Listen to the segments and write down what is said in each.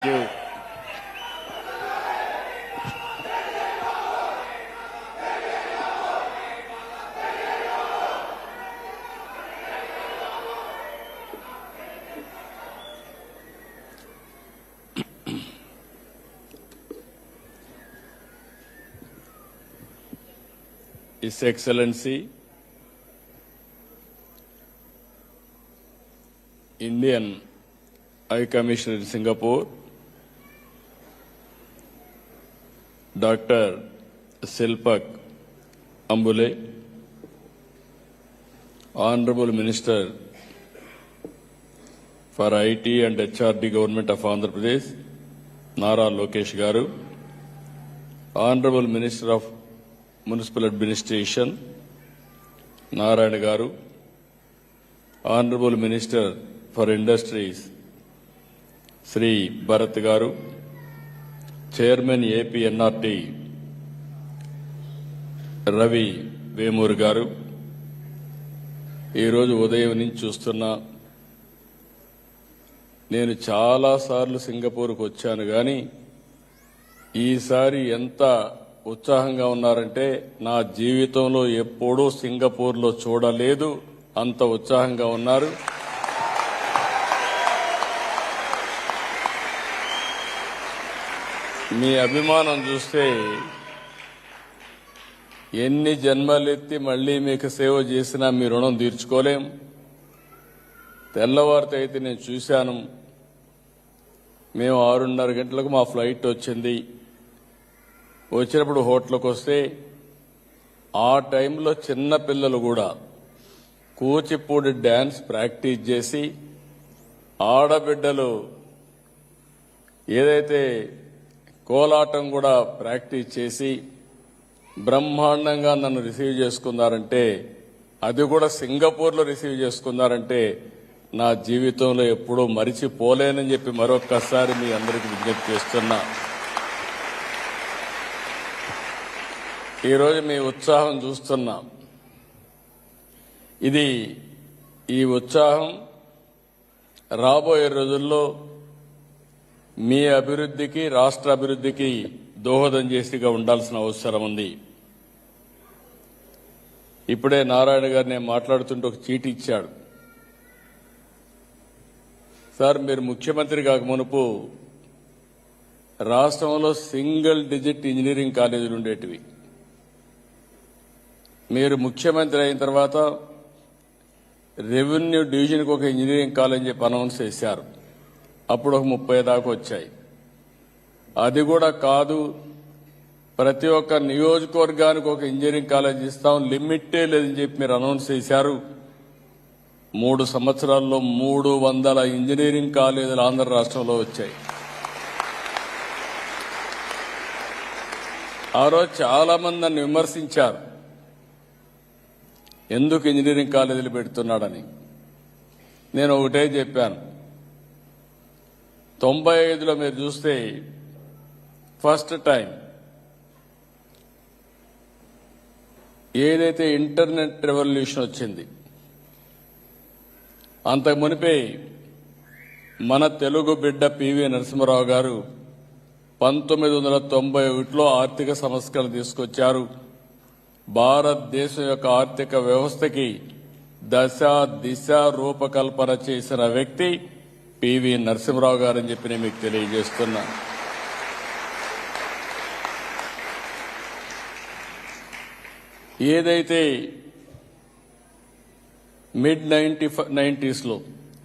you. His Excellency, Indian High Commissioner in Singapore, Dr. Silpak Ambule, Honorable Minister for IT and HRD Government of Andhra Pradesh, Nara Lokesh Garu, Honorable Minister of Municipal Administration, Narayana Garu, Honorable Minister for Industries, Sri Bharat Garu, Chairman AP NRT, Ravi Vemur Garu, ఈ రోజు ఉదయం నుంచి చూస్తున్నా నేను చాలా సార్లు సింగపూర్కు వచ్చాను గాని ఈసారి ఎంత ఉత్సాహంగా ఉన్నారంటే నా జీవితంలో ఎప్పుడూ సింగపూర్లో చూడలేదు అంత ఉత్సాహంగా ఉన్నారు. మీ అభిమానం చూస్తే ఎన్ని జన్మలెత్తి మళ్లీ మీకు సేవ చేసినా మీ రుణం తీర్చుకోలేం. తెల్లవారితో అయితే నేను చూశాను. మేము 6:30 గంటలకు మా ఫ్లైట్ వచ్చింది. వచ్చినప్పుడు హోటల్కి వస్తే ఆ టైంలో చిన్న పిల్లలు కూడా కూచిపూడి డాన్స్ ప్రాక్టీస్ చేసి ఆడబిడ్డలు ఏదైతే కోలాటం కూడా ప్రాక్టీస్ చేసి బ్రహ్మాండంగా నన్ను రిసీవ్ చేసుకున్నారంటే, అది కూడా సింగపూర్లో రిసీవ్ చేసుకున్నారంటే నా జీవితంలో ఎప్పుడూ మరిచిపోలేనని చెప్పి మరొక్కసారి మీ అందరికీ విజ్ఞప్తి చేస్తున్నా. ఈరోజు మీ ఉత్సాహం చూస్తున్నా. ఈ ఉత్సాహం రాబోయే రోజుల్లో మీ అభివృద్ధికి, రాష్ట్ర అభివృద్ధికి దోహదం చేసిగా ఉండాల్సిన అవసరం ఉంది. ఇప్పుడే నారాయణ గారు నేను మాట్లాడుతుంటే ఒక చీటీ ఇచ్చాడు. సార్, మీరు ముఖ్యమంత్రి కాక మునుపు రాష్ట్రంలో సింగిల్ డిజిట్ ఇంజనీరింగ్ కాలేజీలు ఉండేటివి. మీరు ముఖ్యమంత్రి అయిన తర్వాత రెవెన్యూ డివిజన్కి ఒక ఇంజనీరింగ్ కాలేజ్ చెప్పి అనౌన్స్ చేశారు. అప్పుడు ఒక 30 దాకా వచ్చాయి. అది కూడా కాదు, ప్రతి ఒక్క నియోజకవర్గానికి ఒక ఇంజనీరింగ్ కాలేజ్ ఇస్తాం, లిమిటే లేదని చెప్పి మీరు అనౌన్స్ చేశారు. 3 సంవత్సరాల్లో 300 ఇంజనీరింగ్ కాలేజీలు ఆంధ్ర రాష్ట్రంలో వచ్చాయి. ఆ రోజు చాలా మంది నన్ను విమర్శించారు, ఎందుకు ఇంజనీరింగ్ కాలేజీలు పెడుతున్నాడని. నేను ఒకటే చెప్పాను, 95లో మీరు చూస్తే ఫస్ట్ టైం ఏదైతే ఇంటర్నెట్ రెవల్యూషన్ వచ్చింది, అంతకు మునిపే మన తెలుగు బిడ్డ పివి నరసింహారావు గారు 1991లో ఆర్థిక సంస్కరణ తీసుకొచ్చారు. భారతదేశం యొక్క ఆర్థిక వ్యవస్థకి దశ దిశ రూపకల్పన చేసిన వ్యక్తి పివి నరసింహారావు గారని చెప్పి నేను మీకు తెలియజేస్తున్నా. ఏదైతే మిడ్ 90స్లో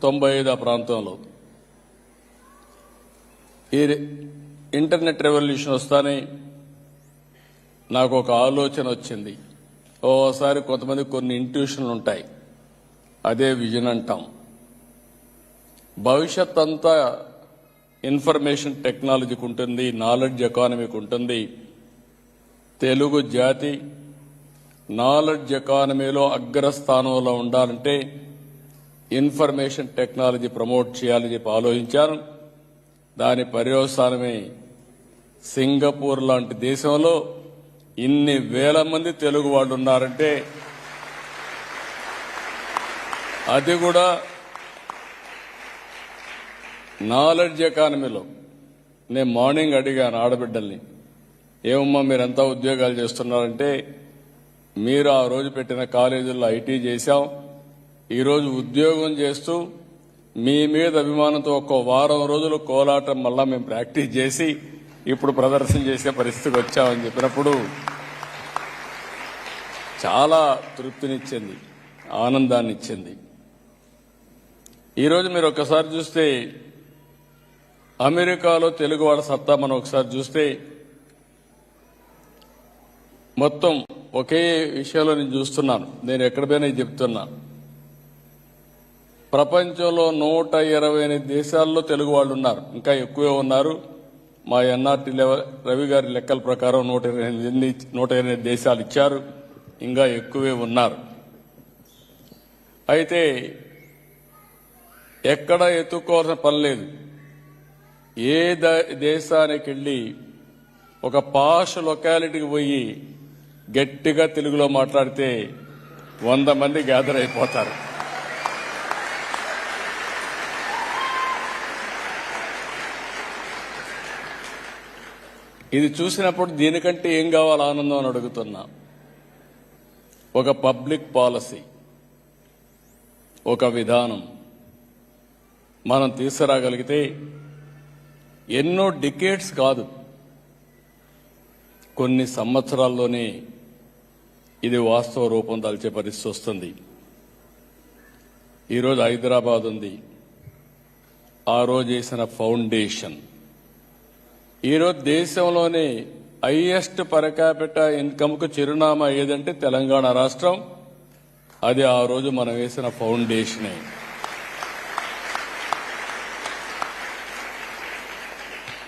95 ఆ ప్రాంతంలో ఈ ఇంటర్నెట్ రెవల్యూషన్ వస్తానే నాకు ఒక ఆలోచన వచ్చింది. ఓసారి కొంతమంది కొన్ని ఇంట్యూషన్లు ఉంటాయి, అదే విజన్ అంటాం. భవిష్యత్ అంతా ఇన్ఫర్మేషన్ టెక్నాలజీకి ఉంటుంది, నాలెడ్జ్ ఎకానమీకి ఉంటుంది. తెలుగు జాతి నాలెడ్జ్ ఎకానమీలో అగ్రస్థానంలో ఉండాలంటే ఇన్ఫర్మేషన్ టెక్నాలజీ ప్రమోట్ చేయాలని చెప్పి ఆలోచించాను. దాని పర్యవసానమే సింగపూర్ లాంటి దేశంలో ఇన్ని వేల మంది తెలుగు వాళ్ళు ఉన్నారంటే, అది కూడా నాలెడ్జ్ ఎకానమీలో నేను మార్నింగ్ అడిగాను ఆడబిడ్డల్ని, ఏమమ్మా మీరంతా ఉద్యోగాలు చేస్తున్నారంటే, మీరు ఆ రోజు పెట్టిన కాలేజీల్లో ఐటీ చేశాం, ఈరోజు ఉద్యోగం చేస్తూ మీ మీద అభిమానంతో ఒక్క వారం రోజులు కోలాటం మళ్ళా మేము ప్రాక్టీస్ చేసి ఇప్పుడు ప్రదర్శన చేసే పరిస్థితికి వచ్చామని చెప్పినప్పుడు చాలా తృప్తినిచ్చింది, ఆనందాన్ని ఇచ్చింది. ఈరోజు మీరు ఒక్కసారి చూస్తే అమెరికాలో తెలుగువాడ సత్తా మనం ఒకసారి చూస్తే మొత్తం ఒకే విషయంలో నేను చూస్తున్నాను. నేను ఎక్కడ పోయినా చెప్తున్నా, ప్రపంచంలో 128 దేశాల్లో తెలుగు వాళ్ళు ఉన్నారు, ఇంకా ఎక్కువే ఉన్నారు. మా ఎన్ఆర్టీ రవి గారి లెక్కల ప్రకారం 128 దేశాలు ఇచ్చారు, ఇంకా ఎక్కువే ఉన్నారు. అయితే ఎక్కడ ఎత్తుక్కోవాల్సిన పని లేదు. ఏ దేశానికి వెళ్ళి ఒక పాష్ లొకాలిటీకి పోయి గట్టిగా తెలుగులో మాట్లాడితే 100 మంది గ్యాదర్ అయిపోతారు. ఇది చూసినప్పుడు దీనికంటే ఏం కావాలి ఆనందం అని అడుగుతున్నా. ఒక పబ్లిక్ పాలసీ, ఒక విధానం మనం తీసుకురాగలిగితే ఎన్నో డికేడ్స్ కాదు, కొన్ని సంవత్సరాల్లోనే ఇది వాస్తవ రూపం దాల్చే పరిస్థితి వస్తుంది. ఈరోజు హైదరాబాద్ ఉంది, ఆ రోజు వేసిన ఫౌండేషన్ ఈరోజు దేశంలోనే హైయెస్ట్ పర్ క్యాపిటల్ ఇన్కమ్కు చిరునామా ఏదంటే తెలంగాణ రాష్ట్రం. అది ఆ రోజు మనం వేసిన ఫౌండేషనే.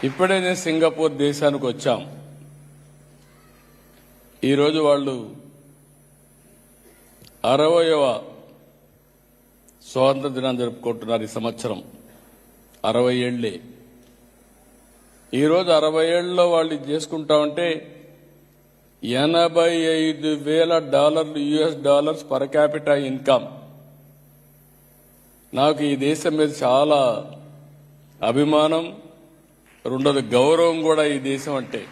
ఇప్పుడే నేను సింగపూర్ దేశానికి వచ్చాం. ఈరోజు వాళ్ళు 60వ స్వాతంత్ర దినాన్ని జరుపుకుంటున్నారు. ఈ సంవత్సరం 60 ఏళ్లే. ఈరోజు 60 ఏళ్లలో వాళ్ళు ఇది చేసుకుంటామంటే $85,000 US dollars per capital income. నాకు ఈ దేశం మీద చాలా అభిమానం, రెండోది గౌరవం కూడా. ఈ దేశం అంటే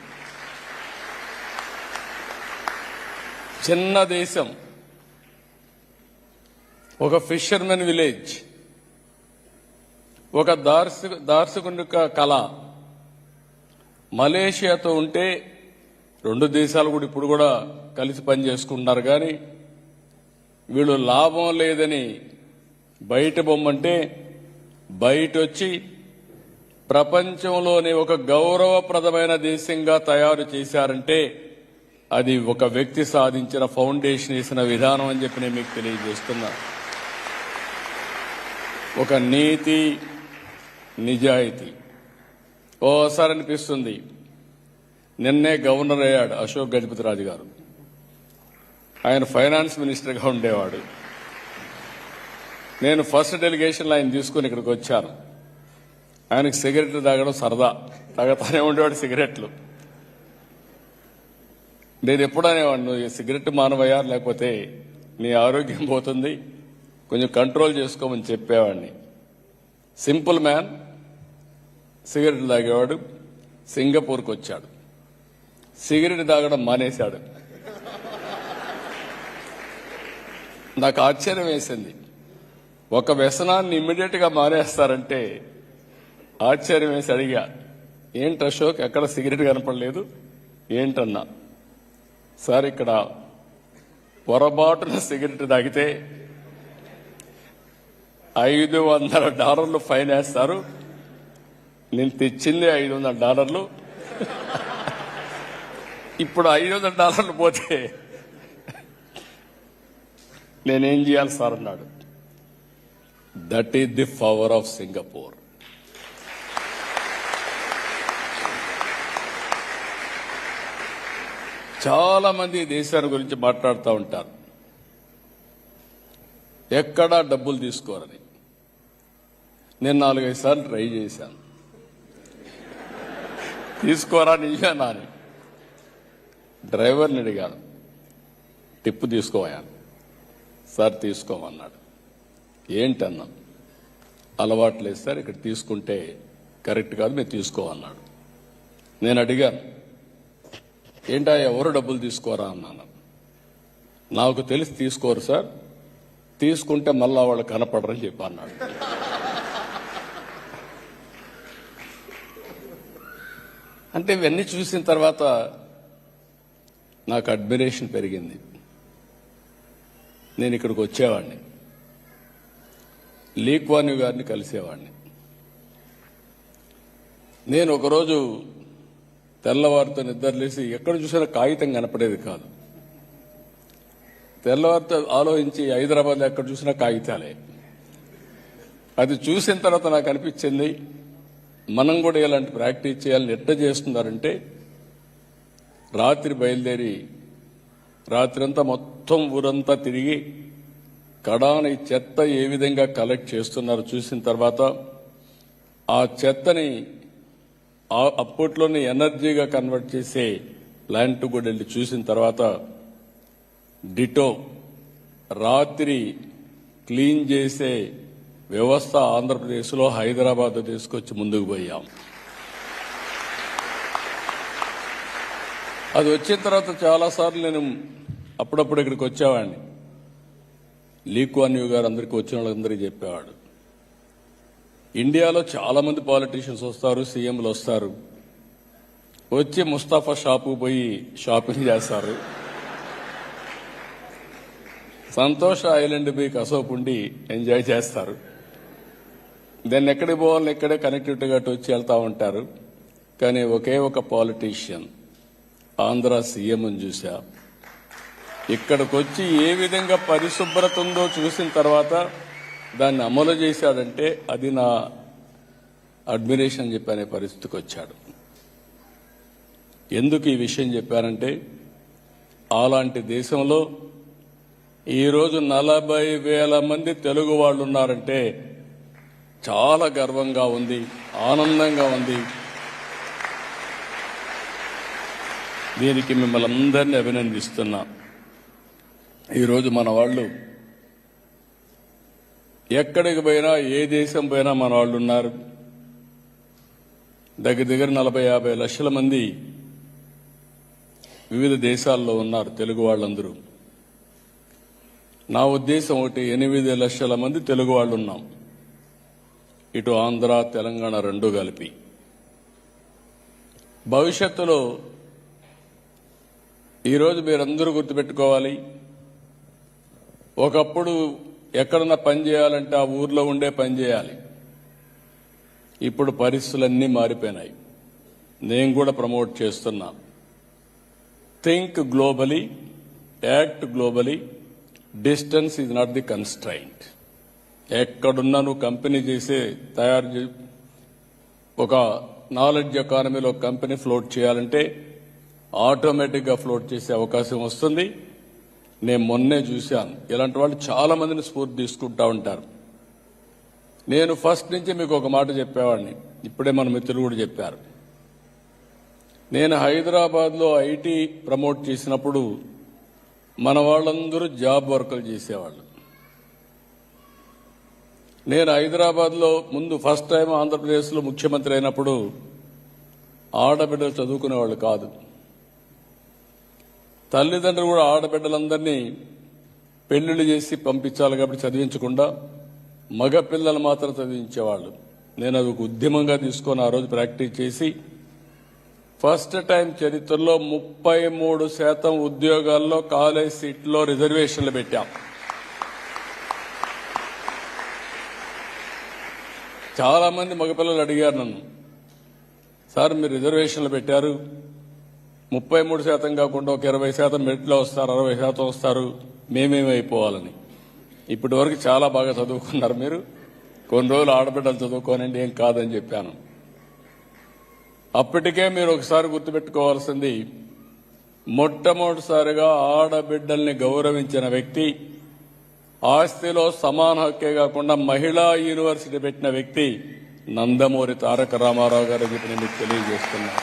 చిన్న దేశం, ఒక ఫిషర్మెన్ విలేజ్, ఒక దార్శనిక కళ. మలేషియాతో ఉంటే 2 దేశాలు కూడా ఇప్పుడు కూడా కలిసి పనిచేసుకుంటున్నారు. కానీ వీళ్ళు లాభం లేదని బయట బొమ్మంటే బయట వచ్చి ప్రపంచంలోనే ఒక గౌరవప్రదమైన దేశంగా తయారు చేశారంటే అది ఒక వ్యక్తి సాధించిన ఫౌండేషన్ వేసిన విధానం అని చెప్పి నేను మీకు తెలియజేస్తున్నా. ఒక నీతి, నిజాయితీ. ఓసారి అనిపిస్తుంది, నిన్నే గవర్నర్ అయ్యాడు అశోక్ గజపతిరాజు గారు. ఆయన ఫైనాన్స్ మినిస్టర్గా ఉండేవాడు. నేను ఫస్ట్ డెలిగేషన్లో ఆయన తీసుకుని ఇక్కడికి వచ్చాను. ఆయనకు సిగరెట్లు తాగడం సరదా, తాగుతానే ఉండేవాడు సిగరెట్లు. నేను ఎప్పుడు అనేవాడు, నువ్వు సిగరెట్ మానవయ్యా, లేకపోతే నీ ఆరోగ్యం పోతుంది, కొంచెం కంట్రోల్ చేసుకోమని చెప్పేవాడిని. సింపుల్ మ్యాన్, సిగరెట్లు తాగేవాడు. సింగపూర్కి వచ్చాడు, సిగరెట్ తాగడం మానేశాడు. నాకు ఆశ్చర్యం వేసింది. ఒక వ్యసనాన్ని ఇమ్మీడియట్ గా మానేస్తారంటే ఆశ్చర్యం వేసి అడిగా, ఏంటి అశోక్ ఎక్కడ సిగరెట్ కనపడలేదు ఏంటన్నా. సార్ ఇక్కడ పొరపాటున సిగరెట్ తాగితే $500 ఫైన్ వేస్తారు. నేను తెచ్చిందే $500. ఇప్పుడు $500 పోతే నేనేం చేయాలి సార్ అన్నాడు. That is the power of Singapore. చాలా మంది దేశాల గురించి మాట్లాడుతూ ఉంటారు, ఎక్కడా డబ్బులు తీసుకోరని. నేను 4-5 సార్లు ట్రై చేశాను, తీసుకోరా నిజమేనా అని. డ్రైవర్ని అడిగాను, టిప్పు తీసుకోవాను. సార్ తీసుకోమన్నాడు. ఏంటన్నా, అలవాట్లేదు సార్, ఇక్కడ తీసుకుంటే కరెక్ట్ కాదు, మీరు తీసుకోమన్నాడు. నేను అడిగాను, ఏంటా ఎవరు డబ్బులు తీసుకోరా అన్నాను. నాకు తెలిసి తీసుకోరు సార్, తీసుకుంటే మళ్ళా వాళ్ళు కనపడరని చెప్పి అన్నాడు. అంటే ఇవన్నీ చూసిన తర్వాత నాకు అడ్మిరేషన్ పెరిగింది. నేను ఇక్కడికి వచ్చేవాడిని, లీ కువాన్ యూ గారిని కలిసేవాడిని. నేను ఒకరోజు తెల్లవారితో నిద్రలేసి ఎక్కడ చూసినా కాగితం కనపడేది కాదు. తెల్లవారితో ఆలోచించి హైదరాబాద్లో ఎక్కడ చూసినా కాగితాలే. అది చూసిన తర్వాత నాకు అనిపించింది, మనం కూడా ఇలాంటి ప్రాక్టీస్ చేయాలని ఎట్లా చేస్తున్నారంటే, రాత్రి బయలుదేరి రాత్రంతా మొత్తం ఊరంతా తిరిగి కడాన ఈ చెత్త ఏ విధంగా కలెక్ట్ చేస్తున్నారో చూసిన తర్వాత ఆ చెత్తని అప్పట్లోనే ఎనర్జీగా కన్వర్ట్ చేసే ప్లాంట్ కూడా వెళ్ళి చూసిన తర్వాత డిటో రాత్రి క్లీన్ చేసే వ్యవస్థ ఆంధ్రప్రదేశ్లో హైదరాబాద్ తీసుకొచ్చి ముందుకు పోయాం. అది వచ్చిన తర్వాత చాలాసార్లు నేను అప్పుడప్పుడు ఇక్కడికి వచ్చేవాడిని. లీ కువాన్ యూ గారు అందరికీ వచ్చిన వాళ్ళందరికీ చెప్పేవాడు, ఇండియాలో చాలా మంది పాలిటీషియన్స్ వస్తారు, సీఎంలు వస్తారు, వచ్చి ముస్తాఫా షాపు పోయి షాపింగ్ చేస్తారు, సంతోష్ ఐలాండ్ పోయి కసోపుండి ఎంజాయ్ చేస్తారు, దాన్ని ఎక్కడికి పోవాలని ఇక్కడే కనెక్టివిటీగా వచ్చి వెళ్తా ఉంటారు. కానీ ఒకే ఒక పాలిటీషియన్ ఆంధ్ర సీఎం చూసా, ఇక్కడికి వచ్చి ఏ విధంగా పరిశుభ్రత ఉందో చూసిన తర్వాత దాన్ని అమలు చేశాడంటే అది నా అడ్మిరేషన్ చెప్పనే పరిస్థితికి వచ్చాడు. ఎందుకు ఈ విషయం చెప్పారంటే, అలాంటి దేశంలో ఈరోజు 40,000 మంది తెలుగు వాళ్ళు ఉన్నారంటే చాలా గర్వంగా ఉంది, ఆనందంగా ఉంది. దీనికి మిమ్మల్ని అందరినీ అభినందిస్తున్నా. ఈరోజు మన వాళ్ళు ఎక్కడికి పోయినా, ఏ దేశం పోయినా మన వాళ్ళు ఉన్నారు. దగ్గర 40-50 లక్షల మంది వివిధ దేశాల్లో ఉన్నారు తెలుగు వాళ్ళందరూ. నా ఉద్దేశం ఒకటి, 8 లక్షల మంది తెలుగు వాళ్ళు ఉన్నాం, ఇటు ఆంధ్ర తెలంగాణ రెండు కలిపి. భవిష్యత్తులో ఈరోజు మీరందరూ గుర్తుపెట్టుకోవాలి, ఒకప్పుడు ఎక్కడన్నా పని చేయాలంటే ఆ ఊర్లో ఉండే పని చేయాలి. ఇప్పుడు పరిస్థితులన్నీ మారిపోయినాయి. నేను కూడా ప్రమోట్ చేస్తున్నా, think globally, act globally, distance is not the constraint. ఎక్కడున్నా నువ్వు కంపెనీ ఒక నాలెడ్జ్ ఎకానమీలో కంపెనీ ఫ్లోట్ చేయాలంటే ఆటోమేటిక్గా ఫ్లోట్ చేసే అవకాశం వస్తుంది. నేను మొన్నే చూశాను, ఇలాంటి వాళ్ళు చాలా మందిని స్ఫూర్తి తీసుకుంటా ఉంటారు. నేను ఫస్ట్ నుంచి మీకు ఒక మాట చెప్పేవాడిని, ఇప్పుడే మన మిత్రులు కూడా చెప్పారు. నేను హైదరాబాద్లో ఐటీ ప్రమోట్ చేసినప్పుడు మన వాళ్ళందరూ జాబ్ వర్కులు చేసేవాళ్ళు. నేను హైదరాబాద్లో ముందు ఫస్ట్ టైం ఆంధ్రప్రదేశ్లో ముఖ్యమంత్రి అయినప్పుడు ఆడబిడ్డలు చదువుకునేవాళ్ళు కాదు. తల్లిదండ్రులు కూడా ఆడబిడ్డలందరినీ పెళ్లిళ్ళు చేసి పంపించాలి కాబట్టి చదివించకుండా మగ పిల్లలు మాత్రం చదివించేవాళ్ళు. నేను అది ఒక ఉద్యమంగా తీసుకొని ఆ రోజు ప్రాక్టీస్ చేసి ఫస్ట్ టైం చరిత్రలో 33% ఉద్యోగాల్లో కాలేజ్ సీట్లో రిజర్వేషన్లు పెట్టాం. చాలా మంది మగపిల్లలు అడిగారు నన్ను, సార్ మీరు రిజర్వేషన్లు పెట్టారు, 33% కాకుండా ఒక 20% మెరిట్లో వస్తారు, 60% వస్తారు, మేమేమైపోవాలని. ఇప్పటి వరకు చాలా బాగా చదువుకున్నారు మీరు, కొన్ని రోజులు ఆడబిడ్డలు చదువుకోనండి, ఏం కాదని చెప్పాను. అప్పటికే మీరు ఒకసారి గుర్తుపెట్టుకోవాల్సింది, మొట్టమొదటిసారిగా ఆడబిడ్డల్ని గౌరవించిన వ్యక్తి, ఆస్తిలో సమాన హక్కే కాకుండా మహిళా యూనివర్సిటీ పెట్టిన వ్యక్తి నందమూరి తారక రామారావు గారు చెప్పి నేను తెలియజేస్తున్నాను.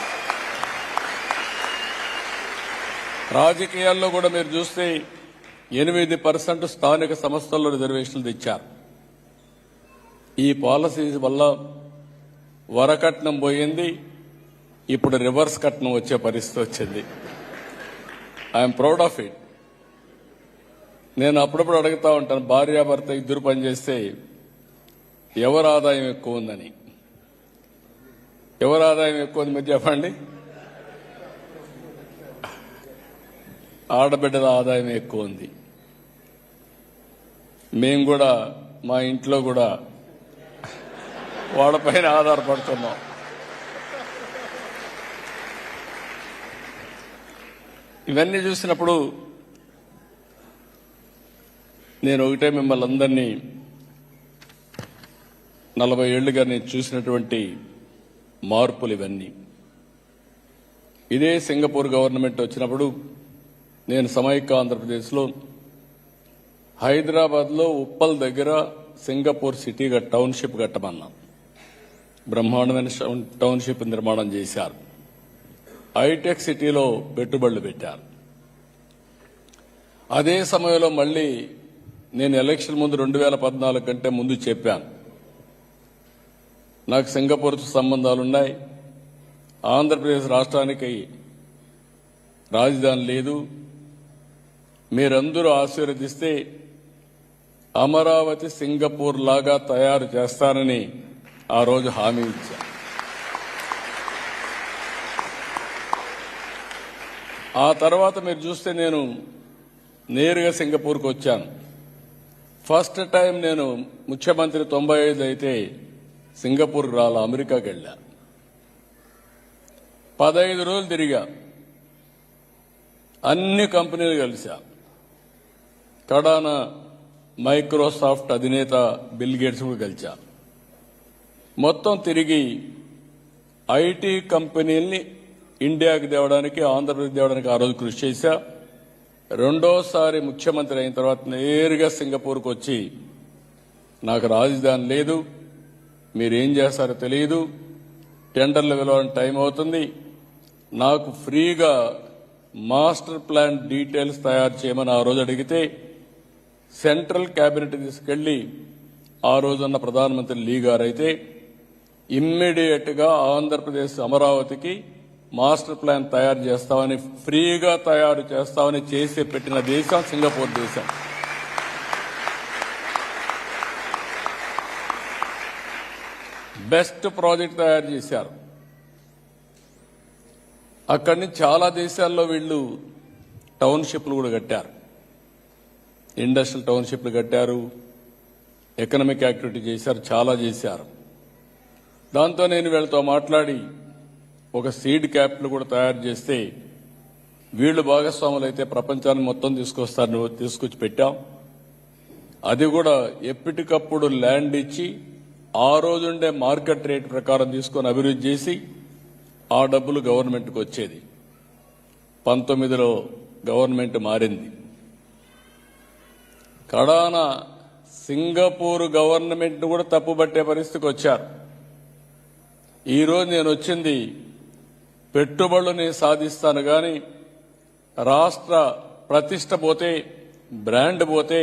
రాజకీయాల్లో కూడా మీరు చూస్తే 8% స్థానిక సంస్థల్లో రిజర్వేషన్లు తెచ్చారు. ఈ పాలసీస్ వల్ల వరకట్నం పోయింది. ఇప్పుడు రివర్స్ కట్నం వచ్చే పరిస్థితి వచ్చింది. I'm proud of it. నేను అప్పుడప్పుడు అడుగుతా ఉంటాను, భార్యాభర్త ఇద్దరు పనిచేస్తే ఎవరి ఆదాయం ఎక్కువ ఉందని. ఎవరి ఆదాయం ఎక్కువ ఉంది మీరు చెప్పండి? ఆడబిడ్డల ఆదాయం ఎక్కువ ఉంది. మేము కూడా మా ఇంట్లో కూడా వాళ్ళపైన ఆధారపడుతున్నాం. ఇవన్నీ చూసినప్పుడు నేను ఒకటే మిమ్మల్ని అందరినీ 40 ఏళ్లుగా నేను చూసినటువంటి మార్పులు ఇవన్నీ. ఇదే సింగపూర్ గవర్నమెంట్ వచ్చినప్పుడు నేను సమైక్య ఆంధ్రప్రదేశ్లో హైదరాబాద్లో ఉప్పల్ దగ్గర సింగపూర్ సిటీ టౌన్షిప్ కట్టమన్నా. బ్రహ్మాండమైన టౌన్షిప్ నిర్మాణం చేశారు. హైటెక్ సిటీలో పెట్టుబడులు పెట్టారు. అదే సమయంలో మళ్లీ నేను ఎలక్షన్ ముందు 2014 కంటే ముందు చెప్పాను, నాకు సింగపూర్తో సంబంధాలున్నాయి, ఆంధ్రప్రదేశ్ రాష్ట్రానికి రాజధాని లేదు, మీరందరూ ఆశీర్వదిస్తే అమరావతి సింగపూర్ లాగా తయారు చేస్తానని ఆ రోజు హామీ ఇచ్చాను. ఆ తర్వాత మీరు చూస్తే నేను నేరుగా సింగపూర్కి వచ్చాను. ఫస్ట్ టైం నేను ముఖ్యమంత్రి 95 అయితే సింగపూర్కి రాలా, అమెరికాకి వెళ్ళా. 15 రోజులు తిరిగా, అన్ని కంపెనీలు కలిసా. కడాన మైక్రోసాఫ్ట్ అధినేత బిల్ గేట్స్ కూడా కలిసా. మొత్తం తిరిగి ఐటీ కంపెనీల్ని ఇండియాకి తేవడానికి, ఆంధ్రప్రదేశ్ తేవడానికి ఆ రోజు కృషి చేశా. రెండోసారి ముఖ్యమంత్రి అయిన తర్వాత నేరుగా సింగపూర్కి వచ్చి, నాకు రాజధాని లేదు, మీరేం చేస్తారో తెలియదు, టెండర్లు పిలవాలని టైం అవుతుంది, నాకు ఫ్రీగా మాస్టర్ ప్లాన్ డీటెయిల్స్ తయారు చేయమని ఆ రోజు అడిగితే సెంట్రల్ క్యాబినెట్ తీసుకెళ్లి ఆ రోజున్న ప్రధానమంత్రి లీ గారైతే ఇమ్మీడియట్ గా ఆంధ్రప్రదేశ్ అమరావతికి మాస్టర్ ప్లాన్ తయారు చేస్తామని, ఫ్రీగా తయారు చేస్తామని చేసి పెట్టిన దేశం సింగపూర్ దేశం. బెస్ట్ ప్రాజెక్ట్ తయారు చేశారు. అక్కడి నుంచి చాలా దేశాల్లో వీళ్ళు టౌన్షిప్లు కూడా కట్టారు, ఇండస్ట్రియల్ టౌన్షిప్లు కట్టారు, ఎకనామిక్ యాక్టివిటీ చేశారు, చాలా చేశారు. దాంతో నేను వీళ్ళతో మాట్లాడి ఒక సీడ్ క్యాపిటల్ కూడా తయారు చేస్తే వీళ్ళు భాగస్వాములు అయితే ప్రపంచాన్ని మొత్తం తీసుకొచ్చి పెట్టాం. అది కూడా ఎప్పటికప్పుడు ల్యాండ్ ఇచ్చి ఆ రోజుండే మార్కెట్ రేట్ ప్రకారం తీసుకొని అభివృద్ధి చేసి ఆ డబ్బులు గవర్నమెంట్కి వచ్చేది. 19లో గవర్నమెంట్ మారింది. కడాన సింగపూర్ గవర్నమెంట్ కూడా తప్పుపట్టే పరిస్థితికి వచ్చారు. ఈరోజు నేను వచ్చింది పెట్టుబడులు నేను సాధిస్తాను కానీ రాష్ట్ర ప్రతిష్ట పోతే, బ్రాండ్ పోతే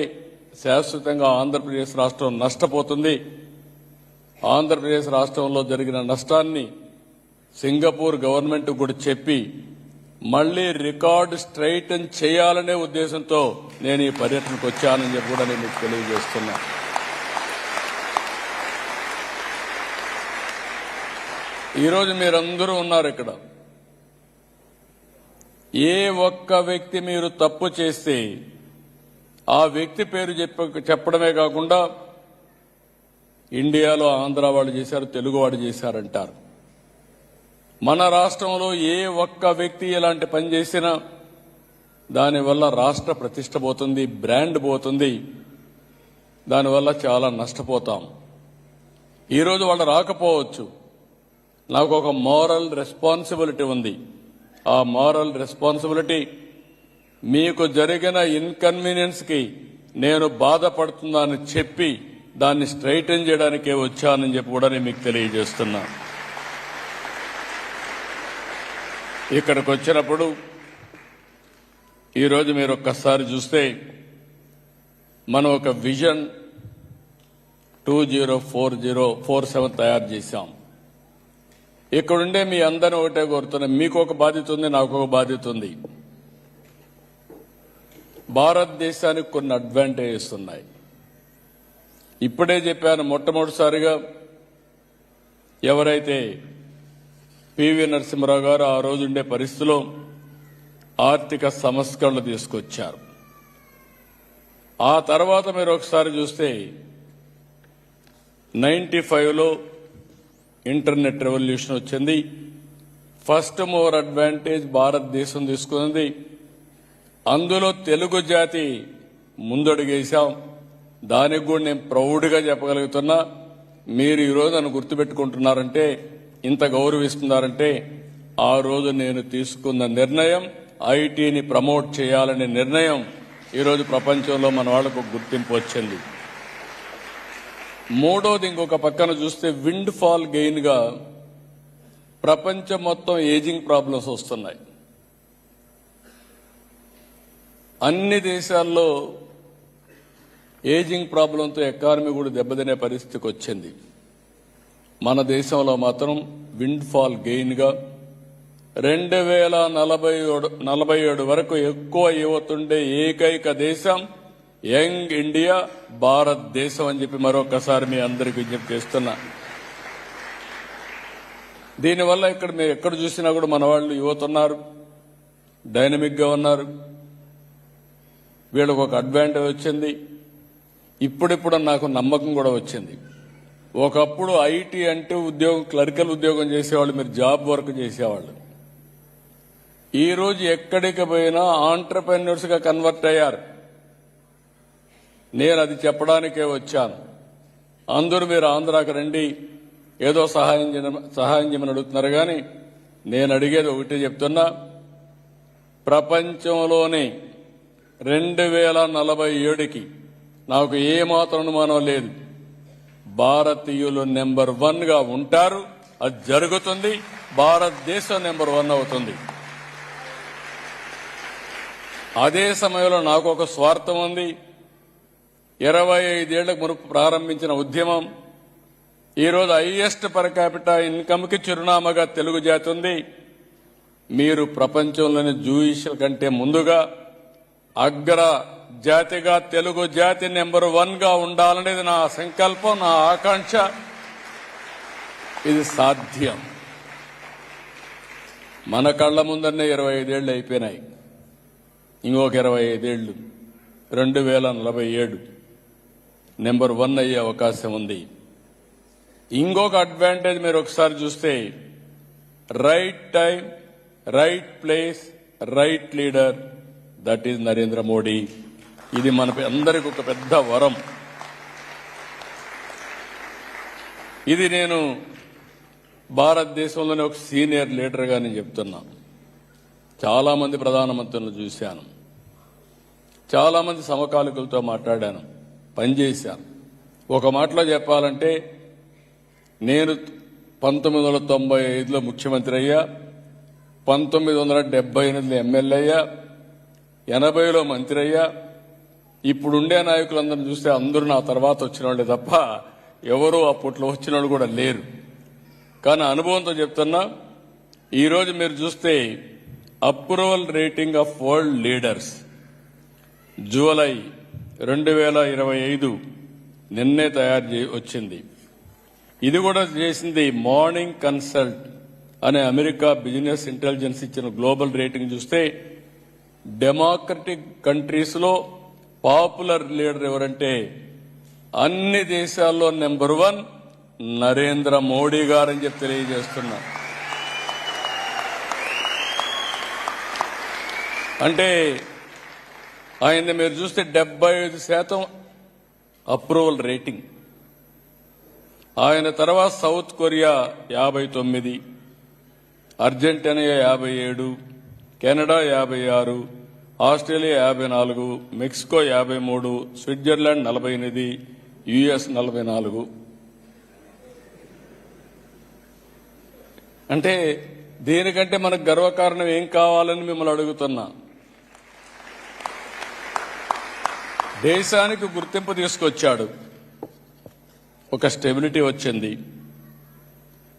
శాశ్వతంగా ఆంధ్రప్రదేశ్ రాష్ట్రం నష్టపోతుంది. ఆంధ్రప్రదేశ్ రాష్ట్రంలో జరిగిన నష్టాన్ని సింగపూర్ గవర్నమెంట్ కూడా చెప్పి మళ్లీ రికార్డు స్ట్రైటన్ చేయాలనే ఉద్దేశంతో నేను ఈ పర్యటనకు వచ్చానని చెప్పి కూడా నేను మీకు తెలియజేస్తున్నా. ఈరోజు మీరందరూ ఉన్నారు ఇక్కడ. ఏ ఒక్క వ్యక్తి మీరు తప్పు చేస్తే ఆ వ్యక్తి పేరు చెప్పడమే కాకుండా ఇండియాలో ఆంధ్ర వాళ్ళు చేశారు, తెలుగు వాడు చేశారంటారు. మన రాష్ట్రంలో ఏ ఒక్క వ్యక్తి ఇలాంటి పని చేసినా దానివల్ల రాష్ట్ర ప్రతిష్ట పోతుంది, బ్రాండ్ పోతుంది, దానివల్ల చాలా నష్టపోతాం. ఈరోజు వాళ్ళు రాకపోవచ్చు, నాకు ఒక మోరల్ రెస్పాన్సిబిలిటీ ఉంది. ఆ మోరల్ రెస్పాన్సిబిలిటీ మీకు జరిగిన ఇన్కన్వీనియన్స్ కి నేను బాధపడుతున్నానని చెప్పి దాన్ని స్ట్రైటన్ చేయడానికే వచ్చానని చెప్పి కూడా నేను మీకు తెలియజేస్తున్నా. ఇక్కడికి వచ్చినప్పుడు ఈరోజు మీరు ఒక్కసారి చూస్తే మనం ఒక విజన్ 2047 తయారు చేశాం. ఇక్కడుండే మీ అందరిని ఒకటే కోరుతున్నా, మీకు ఒక బాధ్యత ఉంది, నాకు ఒక బాధ్యత ఉంది. భారతదేశానికి కొన్ని అడ్వాంటేజెస్ ఉన్నాయి. ఇప్పుడే చెప్పాను, మొట్టమొదటిసారిగా ఎవరైతే పివి నరసింహరావు గారు ఆ రోజు ఉండే పరిస్థితిలో ఆర్థిక సంస్కరణలు తీసుకొచ్చారు. ఆ తర్వాత మీరు ఒకసారి చూస్తే 95లో ఇంటర్నెట్ రెవల్యూషన్ వచ్చింది. ఫస్ట్ మూవర్ అడ్వాంటేజ్ భారతదేశం తీసుకుంది. అందులో తెలుగు జాతి ముందడుగేశాం. దానికి కూడా నేను ప్రౌడ్గా చెప్పగలుగుతున్నా. మీరు ఈరోజు నన్ను గుర్తుపెట్టుకుంటున్నారంటే, ఇంత గౌరవిస్తున్నారంటే, ఆ రోజు నేను తీసుకున్న నిర్ణయం ఐటీని ప్రమోట్ చేయాలనే నిర్ణయం ఈరోజు ప్రపంచంలో మన వాళ్లకు గుర్తింపు వచ్చింది. మూడోది, ఇంకొక పక్కన చూస్తే విండ్ ఫాల్ గెయిన్ గా ప్రపంచం మొత్తం ఏజింగ్ ప్రాబ్లమ్స్ వస్తున్నాయి. అన్ని దేశాల్లో ఏజింగ్ ప్రాబ్లంతో ఎకానమీ కూడా దెబ్బతినే పరిస్థితికి వచ్చింది. మన దేశంలో మాత్రం విండ్ ఫాల్ గెయిన్ గా 2047 వరకు ఎక్కువ యువతుండే ఏకైక దేశం యంగ్ ఇండియా భారతదేశం అని చెప్పి మరొకసారి మీ అందరికీ విజ్ఞప్తి చేస్తున్నా. దీనివల్ల ఇక్కడ మీరు ఎక్కడ చూసినా కూడా మన వాళ్ళు యువత ఉన్నారు, డైనమిక్ గా ఉన్నారు. వీళ్ళకు ఒక అడ్వాంటేజ్ వచ్చింది. ఇప్పుడిప్పుడు నాకు నమ్మకం కూడా వచ్చింది. ఒకప్పుడు ఐటీ అంటే ఉద్యోగం, క్లరికల్ ఉద్యోగం చేసేవాళ్ళు, మీరు జాబ్ వర్క్ చేసేవాళ్ళు. ఈ రోజు ఎక్కడికి పోయినా ఆంటర్‌ప్రెన్యూర్స్ గా కన్వర్ట్ అయ్యారు. నేను అది చెప్పడానికే వచ్చాను. అందరూ మీరు ఆంధ్రాకి రండి, ఏదో సహాయం చేయమని అడుగుతున్నారు. కానీ నేను అడిగేది ఒకటే చెప్తున్నా, ప్రపంచంలోనే 2047కి నాకు ఏమాత్రం అనుమానం లేదు, భారతీయులు నెంబర్ 1 గా ఉంటారు. అది జరుగుతుంది. భారతదేశం నెంబర్ 1 అవుతుంది. అదే సమయంలో నాకు ఒక స్వార్థం ఉంది. 25 ఏళ్లకు మునుపు ప్రారంభించిన ఉద్యమం ఈరోజు హైయెస్ట్ పర్ క్యాపిటా ఇన్కమ్ కి చిరునామాగా తెలుగు జాతి ఉంది. మీరు ప్రపంచంలోని జూయిష్ కంటే ముందుగా అగ్ర జాతిగా తెలుగు జాతి నెంబర్ 1 గా ఉండాలనేది నా సంకల్పం, నా ఆకాంక్ష. ఇది సాధ్యం. మన కళ్ల ముందరనే 25 ఏళ్లు అయిపోయినాయి. ఇంకొక 25 ఏళ్లు 2047 నెంబర్ 1 అయ్యే అవకాశం ఉంది. ఇంకొక అడ్వాంటేజ్ మీరు ఒకసారి చూస్తే, right time, right place, right leader, that is Narendra Modi. ఇది మన అందరికి ఒక పెద్ద వరం. ఇది నేను భారతదేశంలోనే ఒక సీనియర్ లీడర్గా నేను చెప్తున్నా. చాలా మంది ప్రధానమంత్రులను చూశాను, చాలా మంది సమకాలికులతో మాట్లాడాను, పనిచేశాను. ఒక మాటలో చెప్పాలంటే, నేను 1995లో ముఖ్యమంత్రి అయ్యా, 1978లో ఎమ్మెల్యే అయ్యా, 80లో మంత్రి అయ్యా. ఇప్పుడుండే నాయకులందరినీ చూస్తే అందరూ నా తర్వాత వచ్చిన వాళ్ళే తప్ప ఎవరూ అప్పట్లో వచ్చిన వాళ్ళు కూడా లేరు. కానీ అనుభవంతో చెప్తున్నా, ఈరోజు మీరు చూస్తే approval rating of world leaders July 2025 నిన్నే వచ్చింది. ఇది కూడా చేసింది మార్నింగ్ కన్సల్ట్ అనే అమెరికా బిజినెస్ ఇంటెలిజెన్స్ ఇచ్చిన గ్లోబల్ రేటింగ్ చూస్తే, డెమోక్రటిక్ కంట్రీస్ లో పాపులర్ లీడర్ ఎవరంటే అన్ని దేశాల్లో నెంబర్ 1 నరేంద్ర మోడీ గారని చెప్పి తెలియజేస్తున్నా. అంటే ఆయన మీరు చూస్తే 75% అప్రూవల్ రేటింగ్. ఆయన తర్వాత south Korea 59, Argentina 57, Canada 56, Australia 54, Mexico 53, Switzerland 48, US 44. అంటే దీనికంటే మనకు గర్వకారణం ఏం కావాలని మిమ్మల్ని అడుగుతున్నా. దేశానికి గుర్తింపు తీసుకొచ్చాడు, ఒక స్టెబిలిటీ వచ్చింది.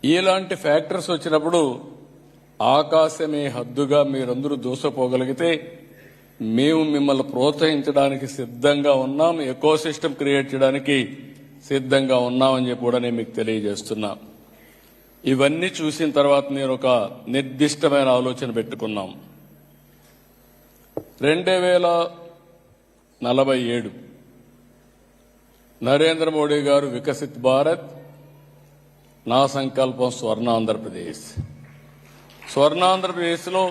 ఇలాంటి ఫ్యాక్టర్స్ వచ్చినప్పుడు ఆకాశమే హద్దుగా మీరందరూ దూసపోగలిగితే మేము మిమ్మల్ని ప్రోత్సహించడానికి సిద్ధంగా ఉన్నాం, ఎకోసిస్టమ్ క్రియేట్ చేయడానికి సిద్ధంగా ఉన్నామని చెప్పి కూడా నేను మీకు తెలియజేస్తున్నా. ఇవన్నీ చూసిన తర్వాత నేను ఒక నిర్దిష్టమైన ఆలోచన పెట్టుకున్నాం. 2047 నరేంద్ర మోడీ గారు వికసిత్ భారత్, నా సంకల్పం స్వర్ణాంధ్రప్రదేశ్. స్వర్ణాంధ్రప్రదేశ్లో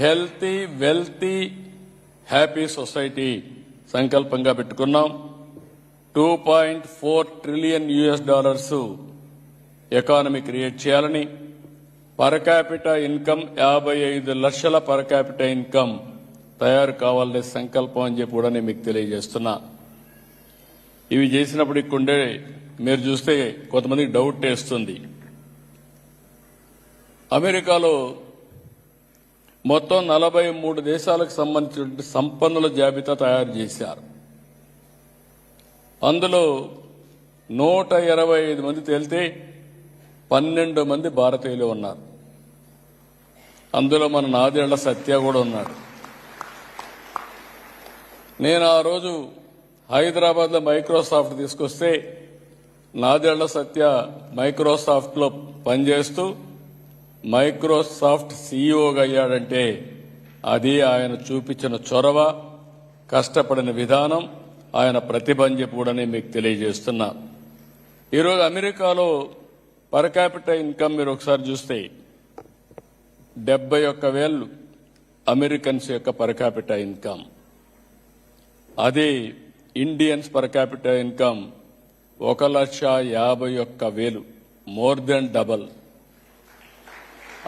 హెల్తీ, వెల్తీ, హ్యాపీ సొసైటీ సంకల్పంగా పెట్టుకున్నాం. $2.4 ట్రిలియన్ ఎకానమీ క్రియేట్ చేయాలని, పర్ క్యాపిటా ఇన్కమ్ 55 లక్షల పర్ క్యాపిటా ఇన్కమ్ తయారు కావాలనే సంకల్పం అని చెప్పి కూడా నేను మీకు తెలియజేస్తున్నా. ఇవి చేసినప్పుడు ఇక్కడే మీరు చూస్తే కొంతమందికి డౌట్ వేస్తుంది. అమెరికాలో మొత్తం 43 దేశాలకు సంబంధించిన సంపన్నుల జాబితా తయారు చేశారు. అందులో 125 మంది తేలితే 12 మంది భారతీయులు ఉన్నారు. అందులో మన నాదేళ్ల సత్య కూడా ఉన్నాడు. నేను ఆ రోజు హైదరాబాద్లో మైక్రోసాఫ్ట్ తీసుకొస్తే నాదేళ్ల సత్య మైక్రోసాఫ్ట్లో పనిచేస్తూ మైక్రోసాఫ్ట్ సీఈఓగా అయ్యాడంటే అది ఆయన చూపించిన చొరవ, కష్టపడిన విధానం, ఆయన ప్రతిభ అని చెప్పి కూడా నేను మీకు తెలియజేస్తున్నా. ఈరోజు అమెరికాలో పర్ క్యాపిటల్ ఇన్కమ్ మీరు ఒకసారి చూస్తే 71,000 అమెరికన్స్ యొక్క పర్ క్యాపిటల్ ఇన్కమ్. అదే Indians per capital income 1,51,000, more than double.